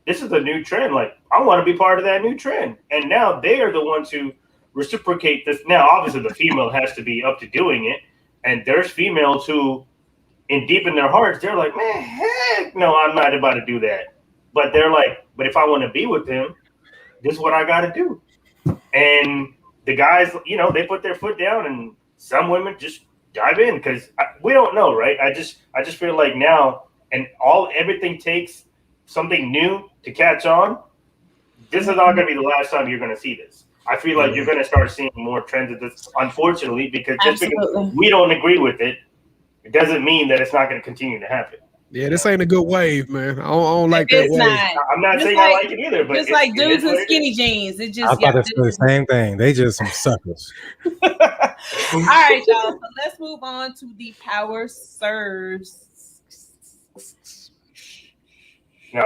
this is a new trend. Like, I want to be part of that new trend, and now they are the ones who reciprocate this. Now, obviously, the female has to be up to doing it, and there's females who, deep in their hearts, they're like, "Man, heck no, I'm not about to do that." But they're like, "But if I want to be with him, this is what I got to do." And the guys, they put their foot down, and some women just dive in because we don't know, right? I just feel like now, and everything takes something new to catch on. This is not going to be the last time you're going to see this. I feel like you're going to start seeing more trends of this, unfortunately, because just because we don't agree with it, it doesn't mean that it's not going to continue to happen. Yeah, this ain't a good wave, man. I don't like that wave. I'm not saying I like it either, but it's like dudes in skinny jeans. It just I thought it's the same thing. They just some suckers. All right, y'all. So let's move on to the power serves. No,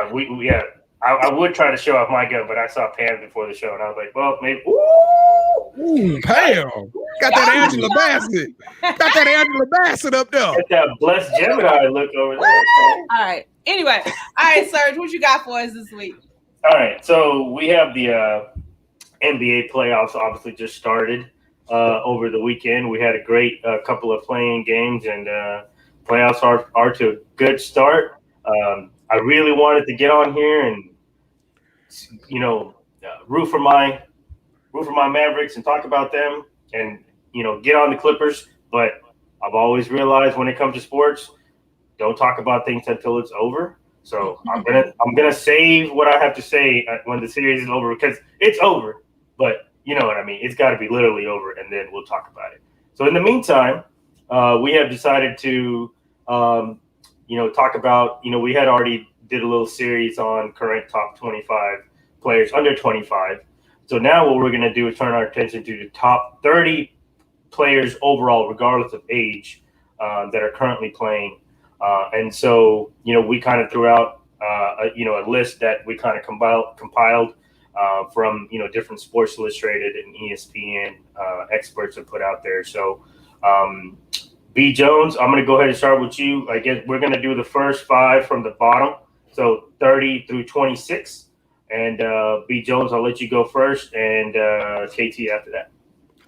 I would try to show off my gun, but I saw Pam before the show, and I was like, well, maybe. Ooh, Pam. Got that Angela Bassett. Got that Angela Bassett up there. Got that blessed Gemini look over there. All right. Anyway. All right, Serge, what you got for us this week? All right. So we have the NBA playoffs obviously just started over the weekend. We had a great couple of playing games, and playoffs are to a good start. I really wanted to get on here and, root for my Mavericks and talk about them and, get on the Clippers. But I've always realized when it comes to sports, don't talk about things until it's over. So I'm gonna save what I have to say when the series is over, because it's over. But you know what I mean? It's got to be literally over, and then we'll talk about it. So in the meantime, we have decided to talk about, we had already did a little series on current top 25 players under 25. So now what we're going to do is turn our attention to the top 30 players overall, regardless of age, that are currently playing. And so, we kind of threw out, a list that we kind of compiled from, different Sports Illustrated and ESPN experts have put out there. So, B.Jones, I'm going to go ahead and start with you. I guess we're going to do the first 5 from the bottom, so 30 through 26. And B.Jones, I'll let you go first, and KT after that.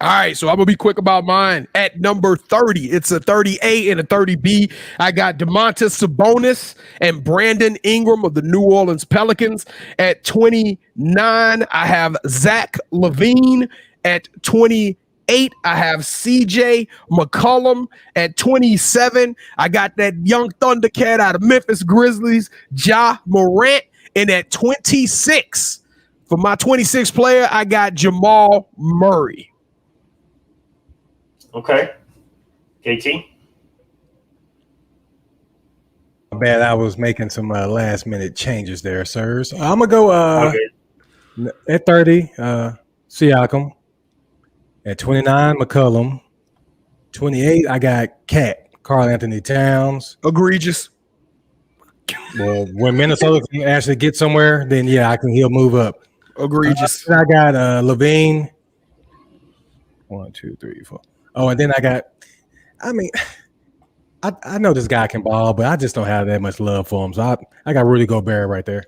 All right, so I'm going to be quick about mine. At number 30, it's a 30A and a 30B. I got Domantas Sabonis and Brandon Ingram of the New Orleans Pelicans. At 29, I have Zach LaVine. At 28, 28, I have CJ McCollum. At 27, I got that young Thundercat out of Memphis Grizzlies, Ja Morant. And at 26, for my 26 player, I got Jamal Murray. Okay. KT? Bad, I was making some last minute changes there, sirs. I'm gonna go at 30, Siakam. At 29, McCollum. 28, I got Cat, Karl Anthony Towns. Egregious. Well, when Minnesota can actually get somewhere, then yeah, he'll move up. Egregious. I got Levine. 1, 2, 3, 4. Oh, and then I know this guy can ball, but I just don't have that much love for him. So I got Rudy Gobert right there.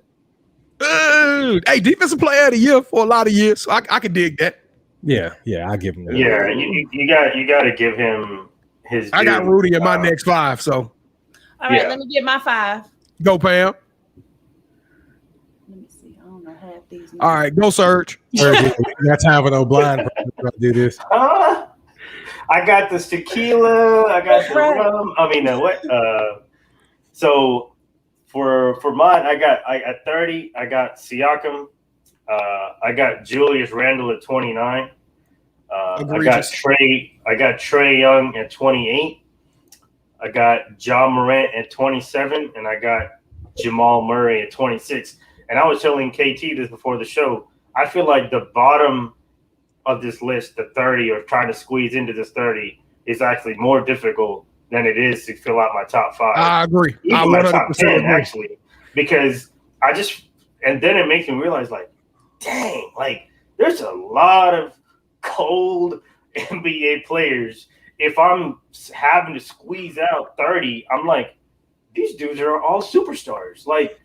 Hey, defensive player of the year for a lot of years. So I can dig that. Yeah, I give him that. Yeah, you got to give him his due. I got Rudy in my next 5. So all right, let me get my 5. go, Pam. Let me see. I don't know half these. All right, go, Surge. You got time for no blind person to do this. I got the tequila. I got the rum. I mean, what? So for mine, at 30, I got Siakam. I got Julius Randle at 29. I got Trae Young at 28. I got Ja Morant at 27, and I got Jamal Murray at 26. And I was telling KT this before the show. I feel like the bottom of this list, the 30, or trying to squeeze into this 30, is actually more difficult than it is to fill out my top 5. I agree. Even I my 100% top 10, agree. actually, because and then it makes me realize, like, dang, like there's a lot of cold NBA players. If I'm having to squeeze out 30, I'm like, these dudes are all superstars. Like,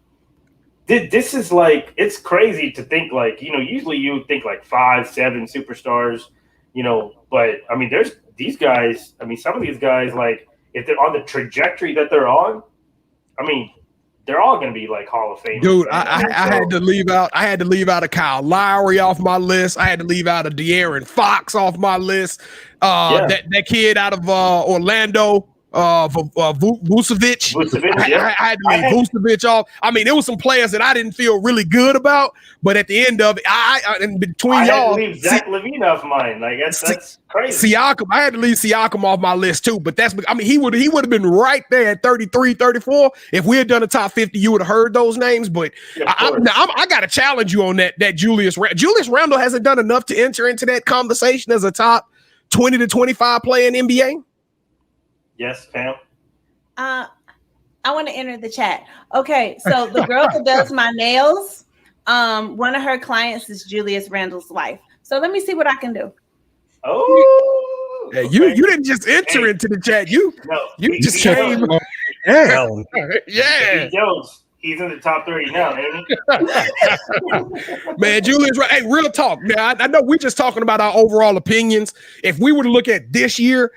this is like, it's crazy to think, like, usually you would think like 5, 7 superstars, but I mean, there's these guys. I mean, some of these guys, like, if they're on the trajectory that they're on, I mean, they're all going to be like Hall of Fame. Dude, I had to leave out. I had to leave out of Kyle Lowry off my list. I had to leave out of De'Aaron Fox off my list. That kid out of Orlando, Vucevic. I had to leave Vucevic off. I mean, there was some players that I didn't feel really good about, but at the end of it, and between y'all, had to leave Zach LaVine off mine. Like that's crazy. Siakam, I had to leave Siakam off my list too, but he would have been right there at 33, 34. If we had done a top 50, you would have heard those names. But I got to challenge you on that Julius Randle hasn't done enough to enter into that conversation as a top 20 to 25 player in NBA. Yes, Pam. I want to enter the chat. Okay, so the girl that does my nails, one of her clients is Julius Randle's wife. So let me see what I can do. Oh, yeah, you didn't just enter into the chat. You just came. Damn. Yeah. B.Jones, he's in the top 30 now, ain't he? Man, Julius, right? Hey, real talk. Now, I know we're just talking about our overall opinions. If we were to look at this year,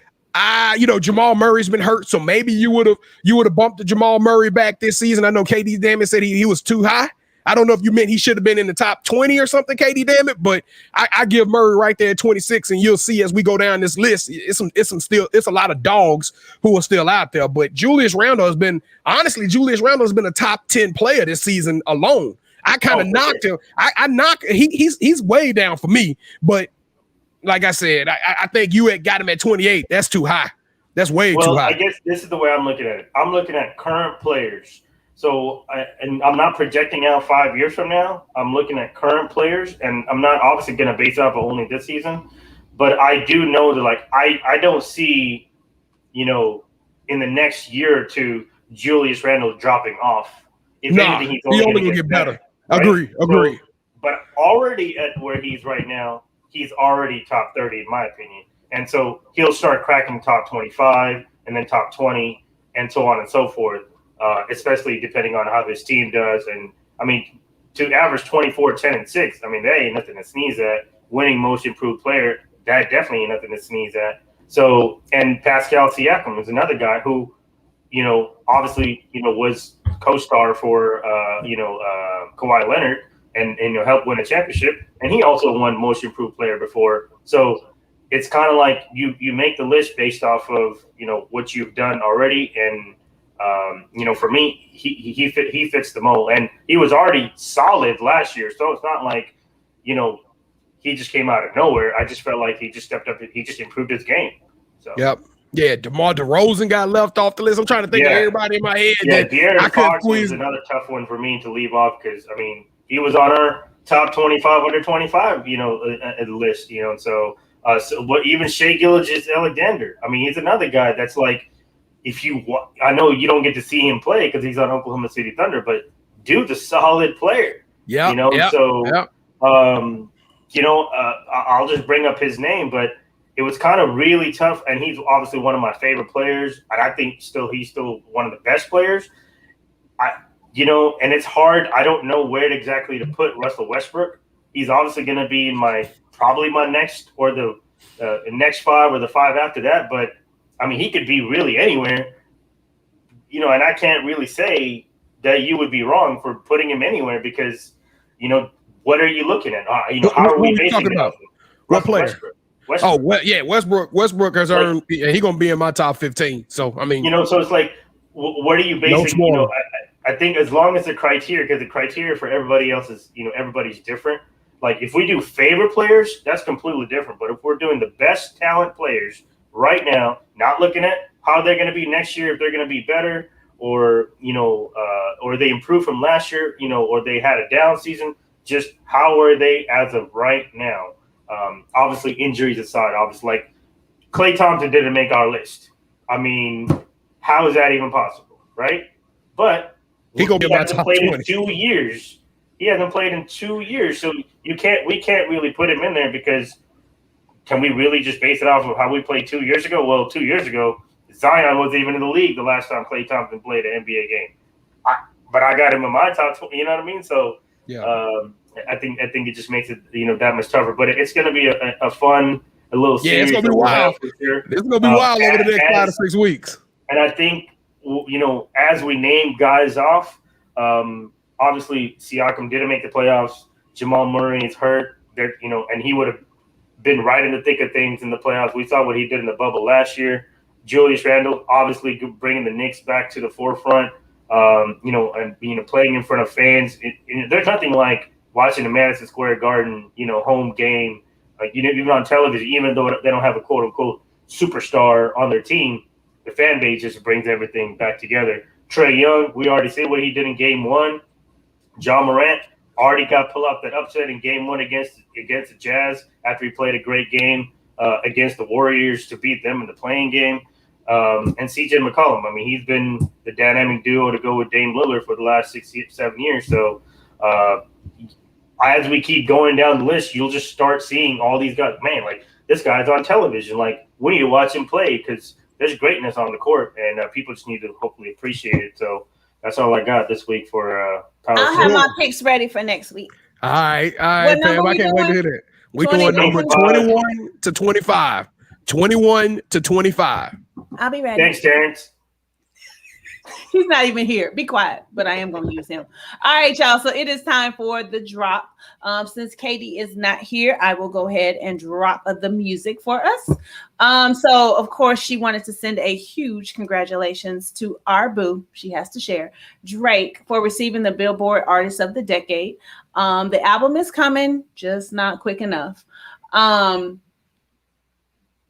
Jamal Murray's been hurt, so maybe you would have bumped the Jamal Murray back this season. I know KD Dammit said he was too high. I don't know if you meant he should have been in the top 20 or something, KD Dammit, but I give Murray right there at 26, and you'll see as we go down this list, it's a lot of dogs who are still out there. But Julius Randle has been a top 10 player this season alone. I kind of knocked him. He's way down for me, but like I said, I think you had got him at 28. That's too high. That's way too high. I guess this is the way I'm looking at it. I'm looking at current players. So, and I'm not projecting out 5 years from now. I'm looking at current players, and I'm not obviously going to base off of only this season. But I do know that, like, I don't see, in the next year or two, Julius Randle dropping off. If anything, he's only going to get better. Right? Agree. So, but already at where he's right now, he's already top 30 in my opinion. And so he'll start cracking top 25 and then top 20 and so on and so forth, especially depending on how this team does. And, I mean, to average 24, 10, and 6, I mean, that ain't nothing to sneeze at. Winning most improved player, that definitely ain't nothing to sneeze at. So, and Pascal Siakam is another guy who, obviously, was co-star for, Kawhi Leonard and helped win a championship. And he also won most improved player before. So it's kind of like you make the list based off of, you know, what you've done already. And, you know, for me, he fits the mold, and he was already solid last year. So it's not like, you know, he just came out of nowhere. I just felt like he just stepped up. He just improved his game. So. Yep. Yeah, DeMar DeRozan got left off the list. I'm trying to think of everybody in my head. Yeah, that De'Aaron I could Fox squeeze. was another tough one for me to leave off because, I mean, he was on our top 25 under 25, you know, list, you know. And so, but even Shai Gilgeous-Alexander, I mean, he's another guy that's like, I know you don't get to see him play because he's on Oklahoma City Thunder, but dude's a solid player. Yeah, you know. So, yep. You know, I'll just bring up his name, but it was kind of really tough, and he's obviously one of my favorite players, and I think he's still one of the best players. You know, and it's hard. I don't know where exactly to put Russell Westbrook. He's obviously going to be probably my next, or the next five, or the five after that. But I mean, he could be really anywhere. You know, and I can't really say that you would be wrong for putting him anywhere because, you know, what are you looking at? You know, how are we basing it off? What player? Westbrook. Oh, well, yeah, Westbrook has earned. He's going to be in my top 15. So I mean, you know, so it's like, what are you basing? You know, I think as long as the criteria, because the criteria for everybody else is, you know, everybody's different. Like if we do favorite players, that's completely different. But if we're doing the best talent players right now, not looking at how they're going to be next year, if they're going to be better, or, you know, or they improved from last year, you know, or they had a down season, just how are they as of right now? Obviously, injuries aside, obviously, like Klay Thompson didn't make our list. I mean, how is that even possible, right? But he hasn't played in 2 years. He hasn't played in 2 years, so we can't really put him in there because can we really just base it off of how we played 2 years ago? Well, 2 years ago, Zion wasn't even in the league the last time Klay Thompson played an NBA game. But I got him in my top 20, you know what I mean? So yeah. I think it just makes it, you know, that much tougher. But it's going to be a fun, a little series. Yeah, it's going to be wild. Sure. It's going to be wild over the next 5 to 6 weeks. And I think, you know, as we name guys off, obviously Siakam didn't make the playoffs. Jamal Murray is hurt. You know, and he would have been right in the thick of things in the playoffs. We saw what he did in the bubble last year. Julius Randle, obviously bringing the Knicks back to the forefront. You know, and playing in front of fans. There's nothing like watching the Madison Square Garden, you know, home game, like, you know, even on television, even though they don't have a quote unquote superstar on their team, the fan base just brings everything back together. Trae Young, we already said what he did in game one. John Morant already got pulled off that upset in game one against the Jazz after he played a great game against the Warriors to beat them in the playing game. And CJ McCollum, I mean, he's been the dynamic duo to go with Dame Lillard for the last 6-7 years. So as we keep going down the list, you'll just start seeing all these guys. Man, like, this guy's on television. Like, we need to watch him play because there's greatness on the court, and people just need to hopefully appreciate it. So that's all I got this week for Power. I'll have my picks ready for next week. All right, fam. I can't wait to hear that. We're doing number 21 to 25. 21 to 25. I'll be ready. Thanks, Terrence. He's not even here. Be quiet, but I am going to use him. All right, y'all. So it is time for the drop. Since Katie is not here, I will go ahead and drop the music for us. So, of course, she wanted to send a huge congratulations to our boo. She has to share Drake for receiving the Billboard Artist of the Decade. The album is coming, just not quick enough.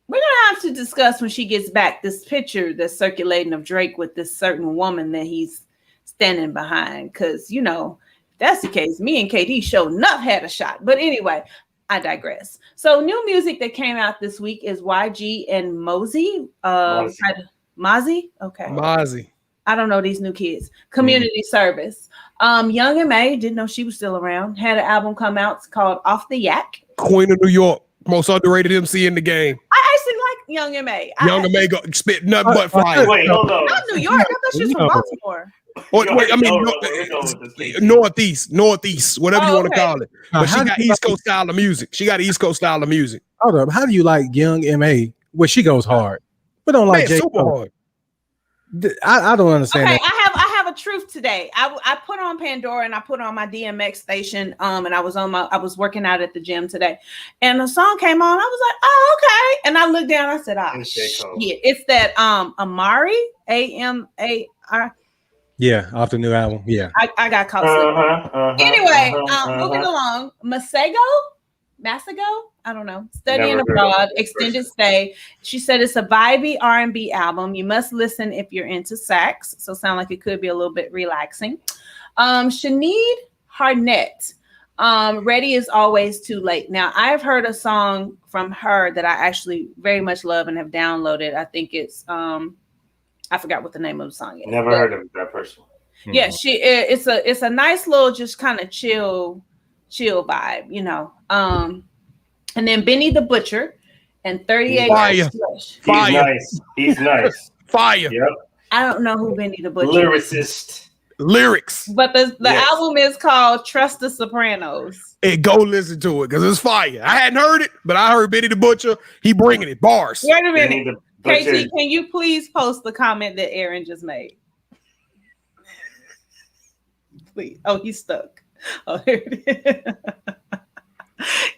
We're going to have to discuss when she gets back this picture that's circulating of Drake with this certain woman that he's standing behind. Because, you know, if that's the case, me and KD sure enough had a shot. But anyway, I digress. So new music that came out this week is YG and Mozzie. Mozzie? Okay. Mozzie. I don't know these new kids. Community Service. Young M.A., didn't know she was still around, had an album come out. It's called Off the Yak. Queen of New York. Most underrated MC in the game. I actually like Young M.A. Young M.A. spit nothing but fire. Wait, hold on. Not New York. I thought she was from Baltimore. Wait, I mean, Northeast, whatever you want to call it. But she got East Coast style of music. Hold up. How do you like Young M.A.? Well, she goes hard, but don't like J. Super hard. I don't understand okay, that. I have a truth to today. I put on Pandora and I put on my DMX station. And I was working out at the gym today, and the song came on. I was like, oh, okay. And I looked down. I said, oh shit, it's that Amari AMAR. Yeah, off the new album. Yeah, I got caught. Anyway, moving along, Masego. I don't know. Studying abroad, extended stay. She said it's a vibey R&B album. You must listen if you're into sax. So sound like it could be a little bit relaxing. Sinead Harnett. Ready is always too late. Now I've heard a song from her that I actually very much love and have downloaded. I think it's I forgot what the name of the song is. Never heard of that person. Yeah, it's a nice little just kind of chill vibe, you know. And then Benny the Butcher and 38 Fire. Fire. He's nice. Fire. Yep. I don't know who Benny the Butcher Lyricist. Lyrics. But the album is called Trust the Sopranos. Hey, go listen to it because it's fire. I hadn't heard it, but I heard Benny the Butcher. He bringing it. Bars. Wait a minute. KT, can you please post the comment that Aaron just made? Please. Oh, he's stuck. Oh, here it is.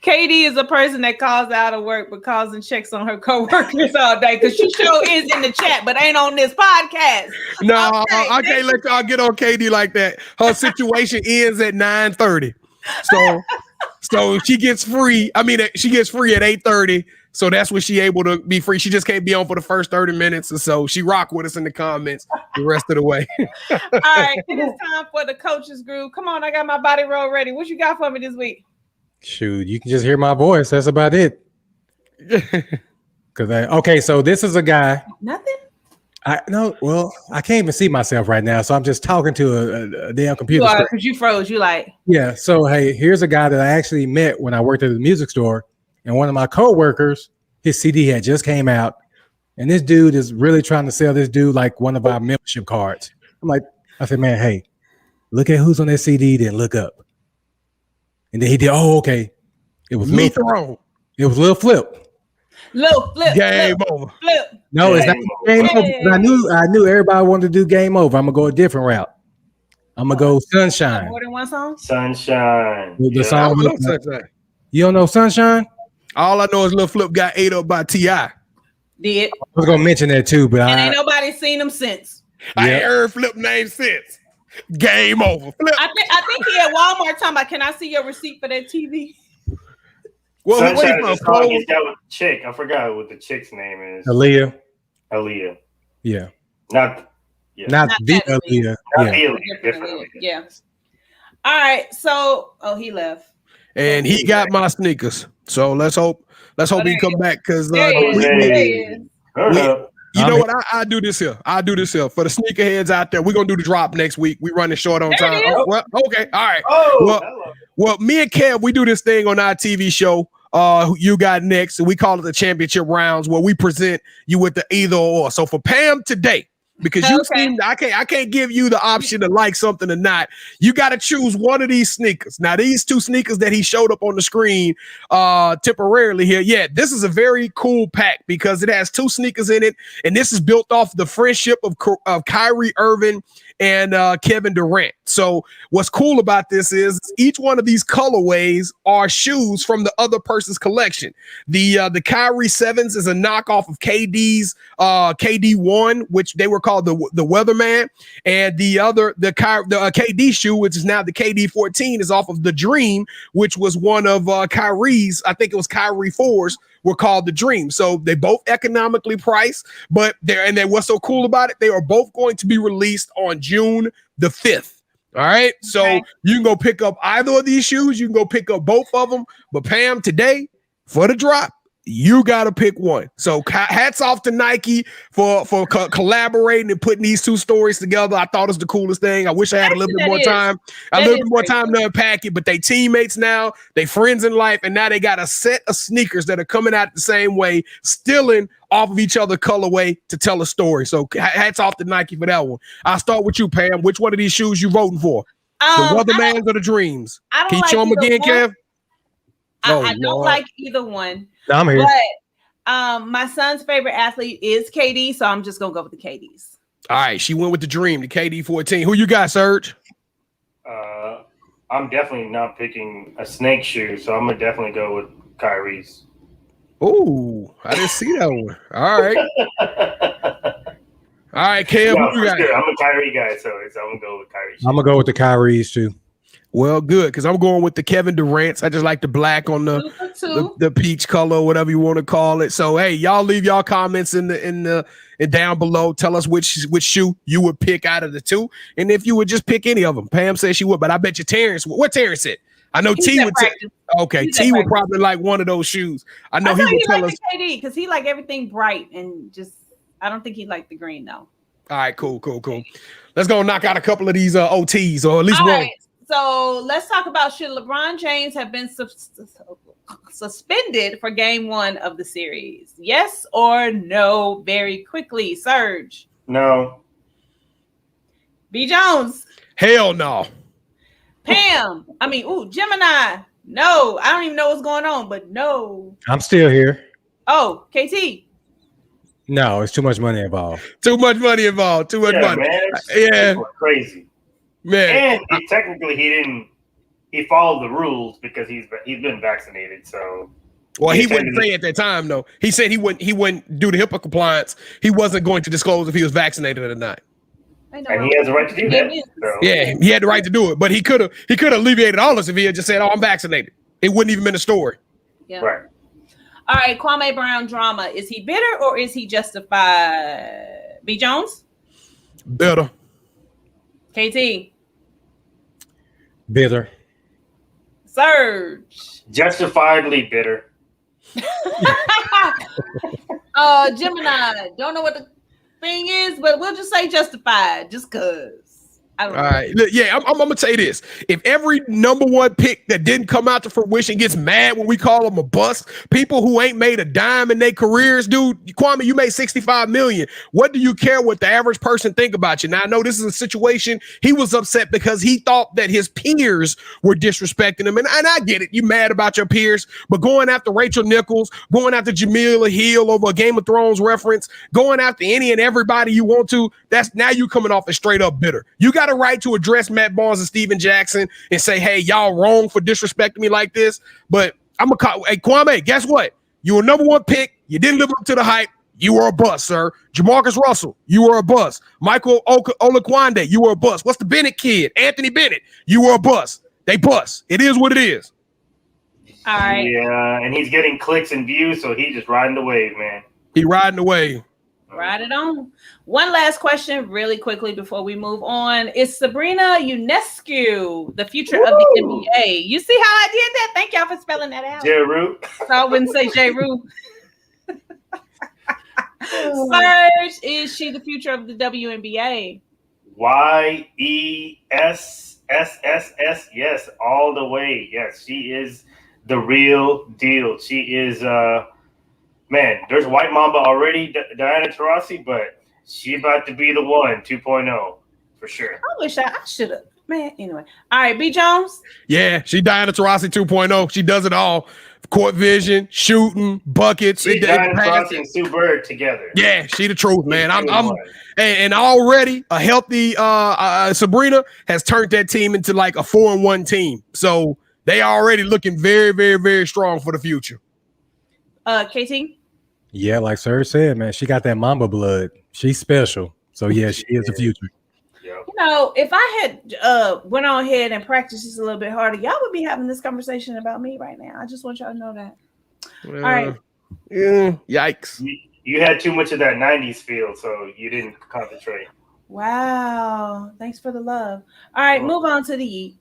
Katie is a person that calls out of work but calls and checks on her coworkers all day because she sure is in the chat but ain't on this podcast. No, okay. I can't let y'all get on Katie like that. Her situation ends at 9:30. So she gets free. I mean, she gets free at 8:30. So that's when she able to be free. She just can't be on for the first 30 minutes or so. She rock with us in the comments the rest of the way. All right, it is time for the Coaches Groove. Come on, I got my body roll ready. What you got for me this week? Shoot, you can just hear my voice. That's about it. Okay, so this is a guy. Nothing. I can't even see myself right now, so I'm just talking to a damn computer. Because you froze. You like. Yeah. So hey, here's a guy that I actually met when I worked at the music store, and one of my coworkers, his CD had just came out, and this dude is really trying to sell this dude like one of our membership cards. I said, man, hey, look at who's on that CD, then look up. And then he did. Oh, okay. It was Meet the Road. It was Lil Flip. Lil Flip. Game over. Flip. No, it's not Game Over. I knew everybody wanted to do Game Over. I'm gonna go a different route. I'm gonna go Sunshine. More than one song. Sunshine. The song. You don't know Sunshine? All I know is Lil Flip got ate up by T.I. Did. I was gonna mention that too, but ain't nobody seen him since. I ain't heard Flip name since. Game over. Flip. I think he at Walmart talking about, can I see your receipt for that TV? Well, Sunshine is the song he's got with the chick. I forgot what the chick's name is. Aaliyah. Yeah. Not the Aaliyah. Not the Aaliyah. Definitely. Yeah. All right. So, he left. And he got my sneakers. So let's hope he come back because you know what? I do this here. For the sneakerheads out there. We're gonna do the drop next week. We running short on time. Oh, well, okay, all right. Well, me and Kev, we do this thing on our TV show. You got next, and we call it the championship rounds, where we present you with the either or. So for Pam today, because I can't give you the option to like something or not. You got to choose one of these sneakers. Now, these two sneakers that he showed up on the screen temporarily here. Yeah, this is a very cool pack because it has two sneakers in it, and this is built off the friendship of Kyrie Irving and Kevin Durant. So what's cool about this is each one of these colorways are shoes from the other person's collection. The Kyrie 7s is a knockoff of KD's KD1, which they were called the Weatherman, and the KD shoe, which is now the KD 14, is off of the Dream, which was one of Kyrie's. I think it was Kyrie 4s. Were called the Dream. So they both economically priced, but what's so cool about it? They are both going to be released on June the 5th. All right. So you can go pick up either of these shoes. You can go pick up both of them. But Pam, today for the drop, you got to pick one. So hats off to Nike for collaborating and putting these two stories together. I thought it was the coolest thing. I wish I had a little bit more time. To unpack it, but they teammates now, they friends in life, and now they got a set of sneakers that are coming out the same way, stealing off of each other colorway to tell a story. So hats off to Nike for that one. I'll start with you, Pam. Which one of these shoes you voting for? The Weathermans or the Dreams? Can you show them again, Kev? I don't like either one. No, I'm here. But my son's favorite athlete is KD, so I'm just gonna go with the KDs. All right, she went with the dream, the KD 14. Who you got, Surge? I'm definitely not picking a snake shoe, so I'm gonna definitely go with Kyrie's. Oh, I didn't see that one. All right. All right, Cam. No, Who you got? sure. I'm a Kyrie guy, so I'm gonna go with Kyrie. I'm gonna go with the Kyries too. Well, good, because I'm going with the Kevin Durant's. I just like the black on the peach color, whatever you want to call it. So hey, y'all leave y'all comments in the down below. Tell us which shoe you would pick out of the two, and if you would just pick any of them. Pam said she would, but I bet you Terrence. What Terrence said? I know T would. Okay, T would probably like one of those shoes. I know he would tell us KD because he like everything bright and just. I don't think he liked the green though. All right, cool. Let's go knock out a couple of these OTs, or at least one. Right. So let's talk about should LeBron James have been suspended for game 1 of the series? Yes or no? Very quickly, Surge. No. B.Jones. Hell no. Pam. Gemini. No, I don't even know what's going on, but no. I'm still here. Oh, KT. No, it's too much money involved. Too much money. Man, yeah, crazy. Man, and technically he followed the rules because he's been vaccinated. So well, he wouldn't say at that time though. He said he wouldn't do the HIPAA compliance. He wasn't going to disclose if he was vaccinated or not. And he has the right to do that. So. Yeah, he had the right to do it, but he could have alleviated all this if he had just said, "Oh, I'm vaccinated." It wouldn't even been a story. Yeah. Right. All right, Kwame Brown drama. Is he bitter or is he justified? B.Jones? Bitter. KT? Bitter. Surge? Justifiably bitter. Gemini. Don't know what the thing is, but we'll just say justified just because. I don't know. All right. Yeah, I'm going to tell you this. If every number 1 pick that didn't come out to fruition gets mad when we call them a bust, people who ain't made a dime in their careers, dude, Kwame, you made $65 million. What do you care what the average person think about you? Now, I know this is a situation. He was upset because he thought that his peers were disrespecting him. And I get it. You mad about your peers, but going after Rachel Nichols, going after Jamila Hill over a Game of Thrones reference, going after any and everybody you want to, that's now you coming off as straight up bitter. You got a right to address Matt Barnes and Steven Jackson and say, hey, y'all wrong for disrespecting me like this. But I'm a hey, Kwame, guess what? You were number 1 pick. You didn't live up to the hype. You were a bust, sir. Jamarcus Russell, you were a bust. Michael Olaquande, you were a bust. What's the Bennett kid? Anthony Bennett, you were a bust. They bust. It is what it is. All right. Yeah, and he's getting clicks and views, so he's just riding the wave, man. He riding the wave. Ride it on. One last question really quickly before we move on. Is Sabrina Ionescu the future of the NBA? You see how I did that? Thank y'all for spelling that out. J-Roo. So I wouldn't say J-Roo. Surge, is she the future of the WNBA? YESSSS. Yes, all the way. Yes, she is the real deal. She is man, there's White Mamba already, Diana Taurasi, but she about to be the one, 2.0, for sure. I wish I should have. Man, anyway. All right, B.Jones? Yeah, she Diana Taurasi 2.0. She does it all. Court vision, shooting, buckets. She Diana Taurasi and Sue Bird together. Yeah, she the truth, man. And already a healthy Sabrina has turned that team into like a 4-1 team. So they are already looking very, very, very strong for the future. KT? Yeah, like Sir said, man, she got that Mamba blood. She's special. So yeah, she is the future. You know, if I had went on ahead and practiced just a little bit harder, y'all would be having this conversation about me right now. I just want y'all to know that. All right. Yikes. You had too much of that 90s feel, so you didn't concentrate. Wow. Thanks for the love. All right, move on to the Yeet.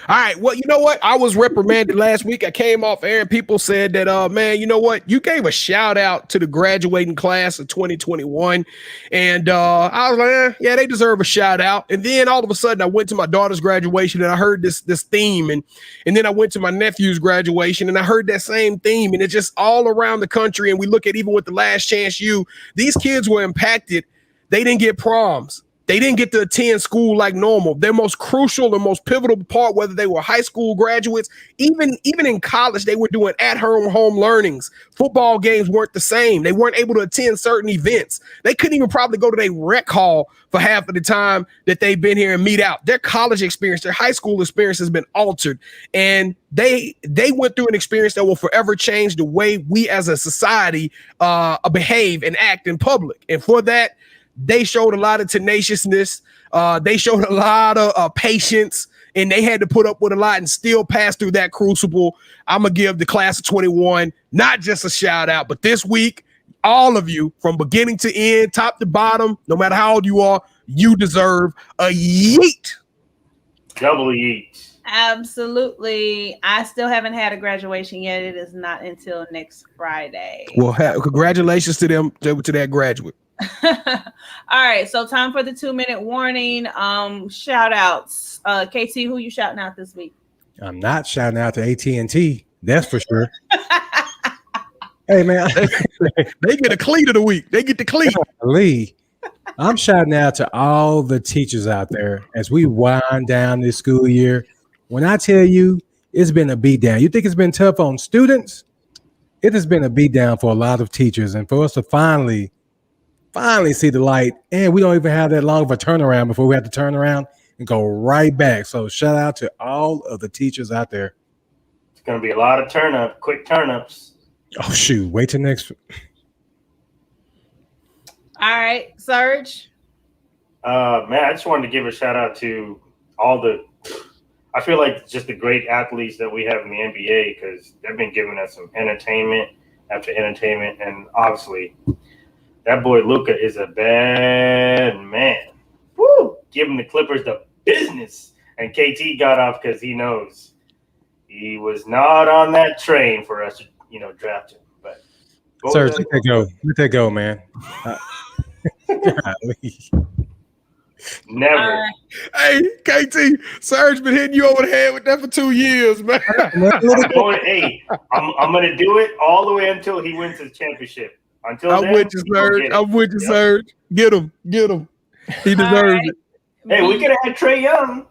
All right. Well, you know what? I was reprimanded last week. I came off air and people said that, man, you know what? You gave a shout out to the graduating class of 2021. And I was like, yeah, they deserve a shout out. And then all of a sudden I went to my daughter's graduation and I heard this theme. And then I went to my nephew's graduation and I heard that same theme. And it's just all around the country. And we look at even with the Last Chance U, these kids were impacted. They didn't get proms. They didn't get to attend school like normal. Their most crucial and most pivotal part, whether they were high school graduates, even in college, they were doing at-home learnings. Football games weren't the same. They weren't able to attend certain events. They couldn't even probably go to their rec hall for half of the time that they've been here and meet out. Their college experience, their high school experience has been altered. And they went through an experience that will forever change the way we as a society behave and act in public. And for that, they showed a lot of tenaciousness. They showed a lot of patience, and they had to put up with a lot and still pass through that crucible. I'm going to give the class of 21 not just a shout out, but this week, all of you from beginning to end, top to bottom, no matter how old you are, you deserve a yeet. Double yeet. Absolutely. I still haven't had a graduation yet. It is not until next Friday. Well, congratulations to them, to that graduate. All right. So time for the 2-minute warning. Shout outs. KT, who you shouting out this week? I'm not shouting out to AT&T. That's for sure. Hey, man. They get a cleat of the week. They get the cleat. Lee, I'm shouting out to all the teachers out there as we wind down this school year. When I tell you it's been a beatdown, you think it's been tough on students? It has been a beatdown for a lot of teachers. And for us to finally see the light, and we don't even have that long of a turnaround before we have to turn around and go right back. So shout out to all of the teachers out there. It's going to be a lot of quick turn-ups. Oh, shoot. Wait till next. All right, Surge. Man, I just wanted to give a shout out to I feel like just the great athletes that we have in the NBA, because they've been giving us some entertainment after entertainment. And obviously, that boy Luka is a bad man. Woo! Giving the Clippers the business. And KT got off because he knows he was not on that train for us to, draft him. But Surge, let that go. Let that go, man. Never. Hey, KT, Surge been hitting you over the head with that for 2 years, man. I'm going to do it all the way until he wins his championship. Until I'm then, with you, Surge. I'm with you, Surge. Get him. He deserves it. Hey, we could have had Trae Young.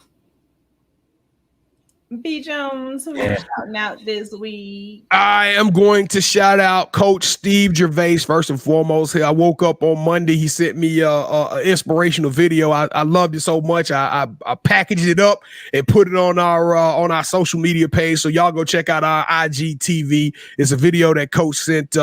B.Jones, who you shouting out this week? I am going to shout out Coach Steve Gervais first and foremost. I woke up on Monday. He sent me a inspirational video. I loved it so much. I packaged it up and put it on our social media page. So y'all go check out our IGTV. It's a video that Coach sent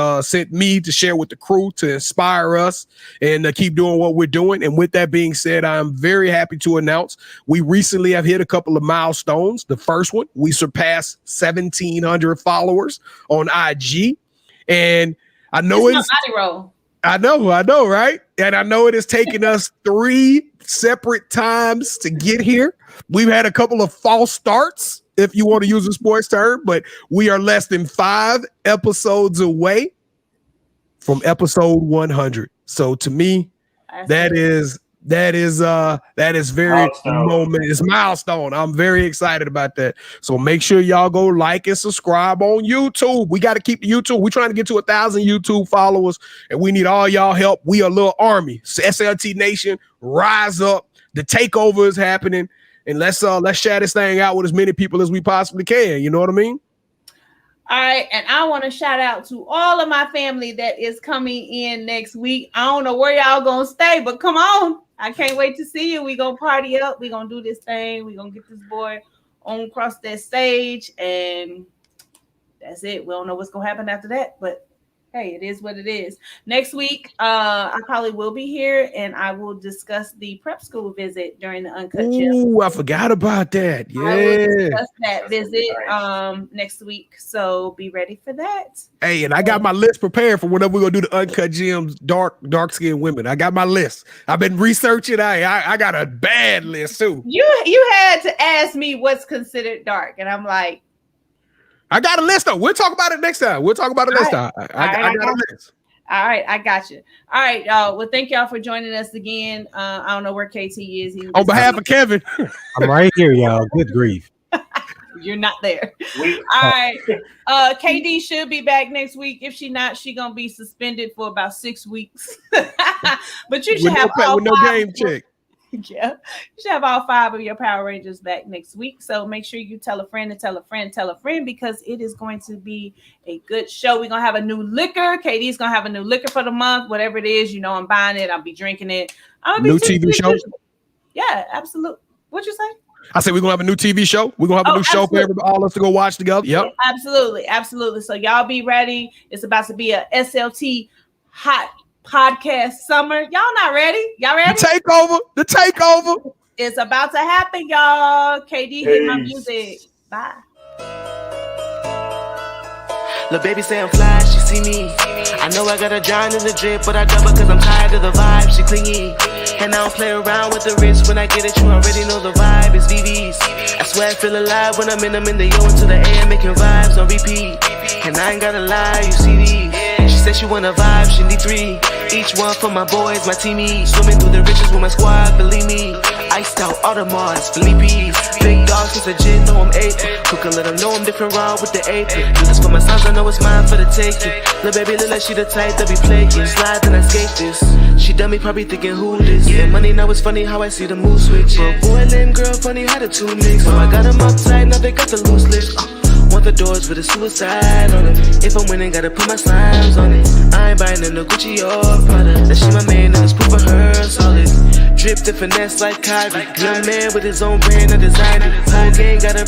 me to share with the crew to inspire us and keep doing what we're doing. And with that being said, I am very happy to announce we recently have hit a couple of milestones. The first one, we surpassed 1,700 followers on IG, and I know it's body roll. I know, right? And I know it has taken us 3 separate times to get here. We've had a couple of false starts, if you want to use a sports term, but we are less than 5 episodes away from episode 100. So to me, that is very moment. It's milestone. I'm very excited about that. So make sure y'all go like and subscribe on YouTube. We got to keep the YouTube. We're trying to get to 1,000 YouTube followers, and we need all y'all help. We are a little army. So SLT Nation, rise up. The takeover is happening, and let's share this thing out with as many people as we possibly can. You know what I mean? All right, and I want to shout out to all of my family that is coming in next week. I don't know where y'all gonna stay, but come on. I can't wait to see you. We gonna party up. We gonna do this thing. We gonna get this boy on across that stage, and that's it. We don't know what's gonna happen after that, but hey, it is what it is. Next week, I probably will be here, and I will discuss the prep school visit during the Uncut Gem. Ooh, I forgot about that. Yeah, I will discuss that visit next week, so be ready for that. Hey, and I got my list prepared for whenever we're gonna do the Uncut Gems, dark skinned women. I got my list. I've been researching. I got a bad list too. You had to ask me what's considered dark, and I'm like, I got a list though. We'll talk about it next time. I got a list. All right, I got you. All right, y'all. Well, thank y'all for joining us again. I don't know where KT is. On behalf of Kevin, I'm right here, y'all. Good grief. You're not there. All right. KD should be back next week. If she not, she gonna be suspended for about 6 weeks. But you should have with no game check. Yeah, you should have all 5 of your Power Rangers back next week. So make sure you tell a friend and tell a friend, tell a friend, because it is going to be a good show. We're going to have a new liquor. KD's going to have a new liquor for the month. Whatever it is, you know, I'm buying it. I'll be drinking it. New TV show? Yeah, absolutely. What'd you say? I said we're going to have a new TV show. We're going to have a new show for all of us to go watch together. Yep. Absolutely. So y'all be ready. It's about to be a SLT hot podcast summer. Y'all not ready? Y'all ready? The takeover. It's about to happen, y'all. KD, hit my music. Bye. Lil' baby say I'm fly, she see me. I know I got a giant in the drip, but I double cause I'm tired of the vibe. She clingy, and I don't play around with the wrist. When I get it, you already know the vibe is VV's. I swear I feel alive when I'm in the yo into the air, making vibes on repeat. And I ain't gotta lie, you see these. She said she wanna vibe, she need 3. Each one for my boys, my teamies. Swimming through the riches with my squad, believe me. Iced out Audemars, Philippe's. Big dog since a gin, know I'm 8. Cook and let them know I'm different raw with the 8. Do this for my sons, I know it's mine for the taking. Lil' baby look like she the type that be playing. Slide and I skate this. She done me probably thinking who this. Yeah, money now it's funny how I see the mood switch. But boy, lame girl, funny how the 2 mix. So I got them uptight, now they got the loose lips. Want the doors with a suicide on it. If I'm winning, gotta put my slimes on it. I ain't buying no Gucci or Prada. That shit my man, and it's proof for her solid. Drip the finesse like Kyrie. Young man with his own brand, I designed it. Whole gang got a